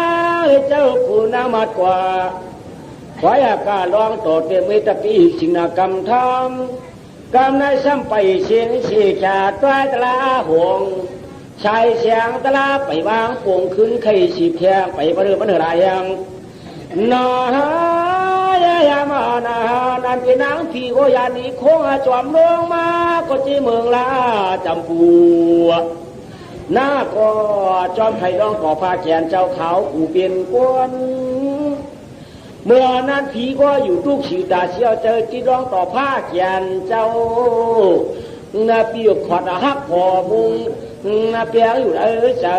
เจ้าผู้นำมากว่าขออยากการลองต่อเต็มไม่ตะปีสิ่งนากรรมทำกำนันซ้ำไปเสียงสีชาต้อยตะลาห่วงชายเสียงตะลาไปวางป่งขึ้นไข่สีแทงไปประเดิมมันเหรอยังนอยามานานันเป็นนางพี่ก็ยานีโค้งจอมลงมาก็จีเมืองลาจำปูหน้าก็จอมไผ่ร้องก่อผ้าแขนเจ้าเขาอูเปลี่ยนกวนเมื่อนั้นผีก็อยู่ทุกฉีตาเชี่ยวเจอจีร้องต่อผ้าแขนเจ้านาปีกขอดหักพอมุงนาเปียกอยู่เจอ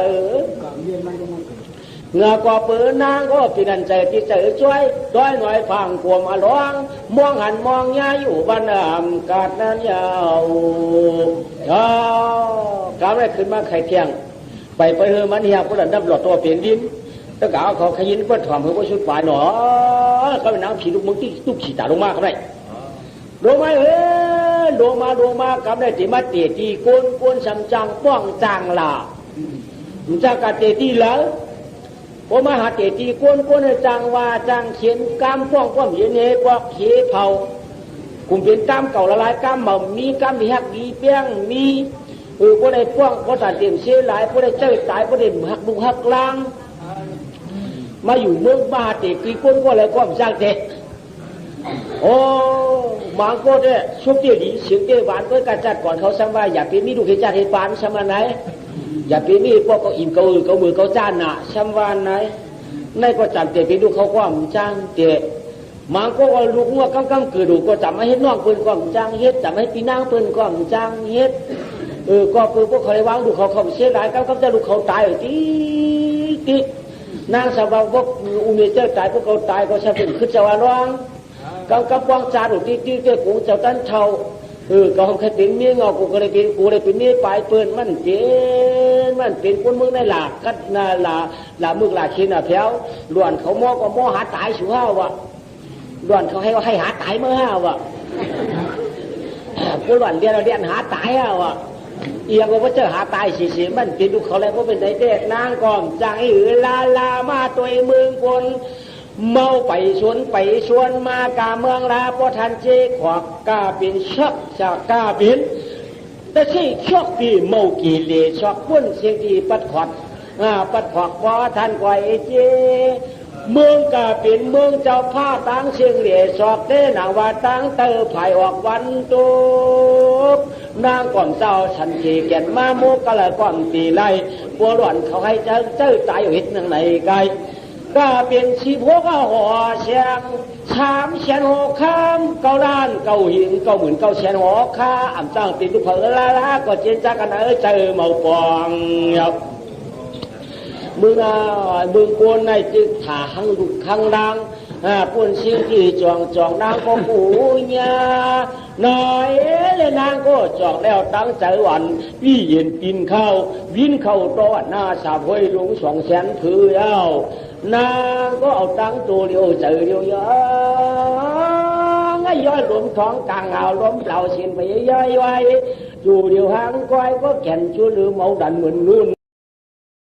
เงาก็เปิดนางก็ปีนันใจที่เจอช่วยด้อยหน่อยฟังกวมอร้องมองหันมองย้ายอยู่บ้านกาดนั้นยาวกาวได้ขึ้นมาไข่เที่ยงไปมันเหี่ยวก็เลยดับหลอดตัวเปลี่ยนดินแล้วก็เอาเขาขยินก็ถอมเขาก็ชุดปลายหนอเขาเป็นน้ำผีลูกมึงที่ตุกฉีตาลงมาเขาได้ลงมากำได้ที่มาเตะตีกวนสัมจังป้องจางล่ะมันจะการเตะตีแล้วพอมาหาเตตีกวนจังว่าจังเขียนกามป้องเย็นเนปอกเขเผาคุมเป็นกามเก่าละลายกามเหมามีกามมีหักมีเปี้ยงมีพอได้ป้องพอตัดเต็มเสียหลายพอได้เจ้าตายพอได้หักบุกหักล้างมาอยู่เมืองมหาเตตีกวนก็เลยความสร้างเตะโอ้บางก็เนี่ยชุบเตี้ยดีเสียงเตี้ยหวานก็การจัดก่อนเขาสั่งว่าอย่าเป็นมีดูเหตุจัดเหตุปานสมัยไหนอย่าเป็นมีพวกเขาอิ่มเขามือเขาจ้านน่ะช้ำวานไหนในก็จำเตะไปดูเขาความจ้างเตะมันก็ว่าลูกงัวกำเกิดดูก็จำไม่ให้น้องเปิ้นความจ้างเฮ็ดจำให้พี่นางเปิ้นความจ้างเฮ็ดก็คือพวกเขาได้วางดูเขาเสียหลายก็จะลูกเขาตายตีนางสาวพวกอุเมเจอร์ตายพวกเขาตายก็ใช่เป็นขึ้นจะว่าร้องกำวางจานดูตีเจ้ากูเจ้าตั้นเท่าก็เขาแค่เป็นเมียงอกูก็เลยเป็นเมียปลายเปิ้นมันเป็นคนเมืองในหลากกัดนาหลาเมืองหลาเชียนแถวล้วนเขามอก็มอหาตายสู่ห้าวะล้วนเขาให้หาตายเมื่อห้าวะผู้ล้วนเรียนหาตายห้าวะเอียงว่าเจอหาตายสิมันเป็นดูเขาอะไรเพราะเป็นไอเด็กนางก่อนจังลามาตัวเมืองคนเมาไปชวนมากาเมืองลาพอทันเจขวากกาเป็นชักจากกาเป็นแต่ใช่ชอกที่เมากีเลชอกพ้นเสียงที่ปัดขอด ปัดขวักว่าท่านไกวเจเมืองกาเป็นเมืองเจ้าผ้าตั้งเชียงเหลี่ยสอกเต้นางว่าตั้งเตอไผ่ออกวันตุกนางก่อนเจ้าฉันขี่แก่นมาโมกกะละก่อนตีไล่บัวหล่อนเขาให้เจ้าตายอยู่หิดหนึ่งในไกลก็เป็นชีพวกหัวเชียง300,000หัวข้าม9,000,000 หิน90,000 หัวข้าอ่ำจ้างติดลูกเผือละก็เจนจากกันเจอเมาปองมึงกวนในจึกถาหังดุขังดังปุ่นชิงที่จองนางก็หูญาน้อยเลยนางก็จองแล้วตั้งใจวันวี่เย็นปินเข้าวินเข้าตอดหน้าสาบห้อยหลง200,000ผือเอานางก็เอาตั้งตัวเดียวเจอเดียวยังย้อยหลมท้องกลางเอาล้มเปล่าเสียนไปย้อยไว้อยู่เดียวหางก้อยก็แก่นชั่วลืมเอาดันเหมือนนุ่น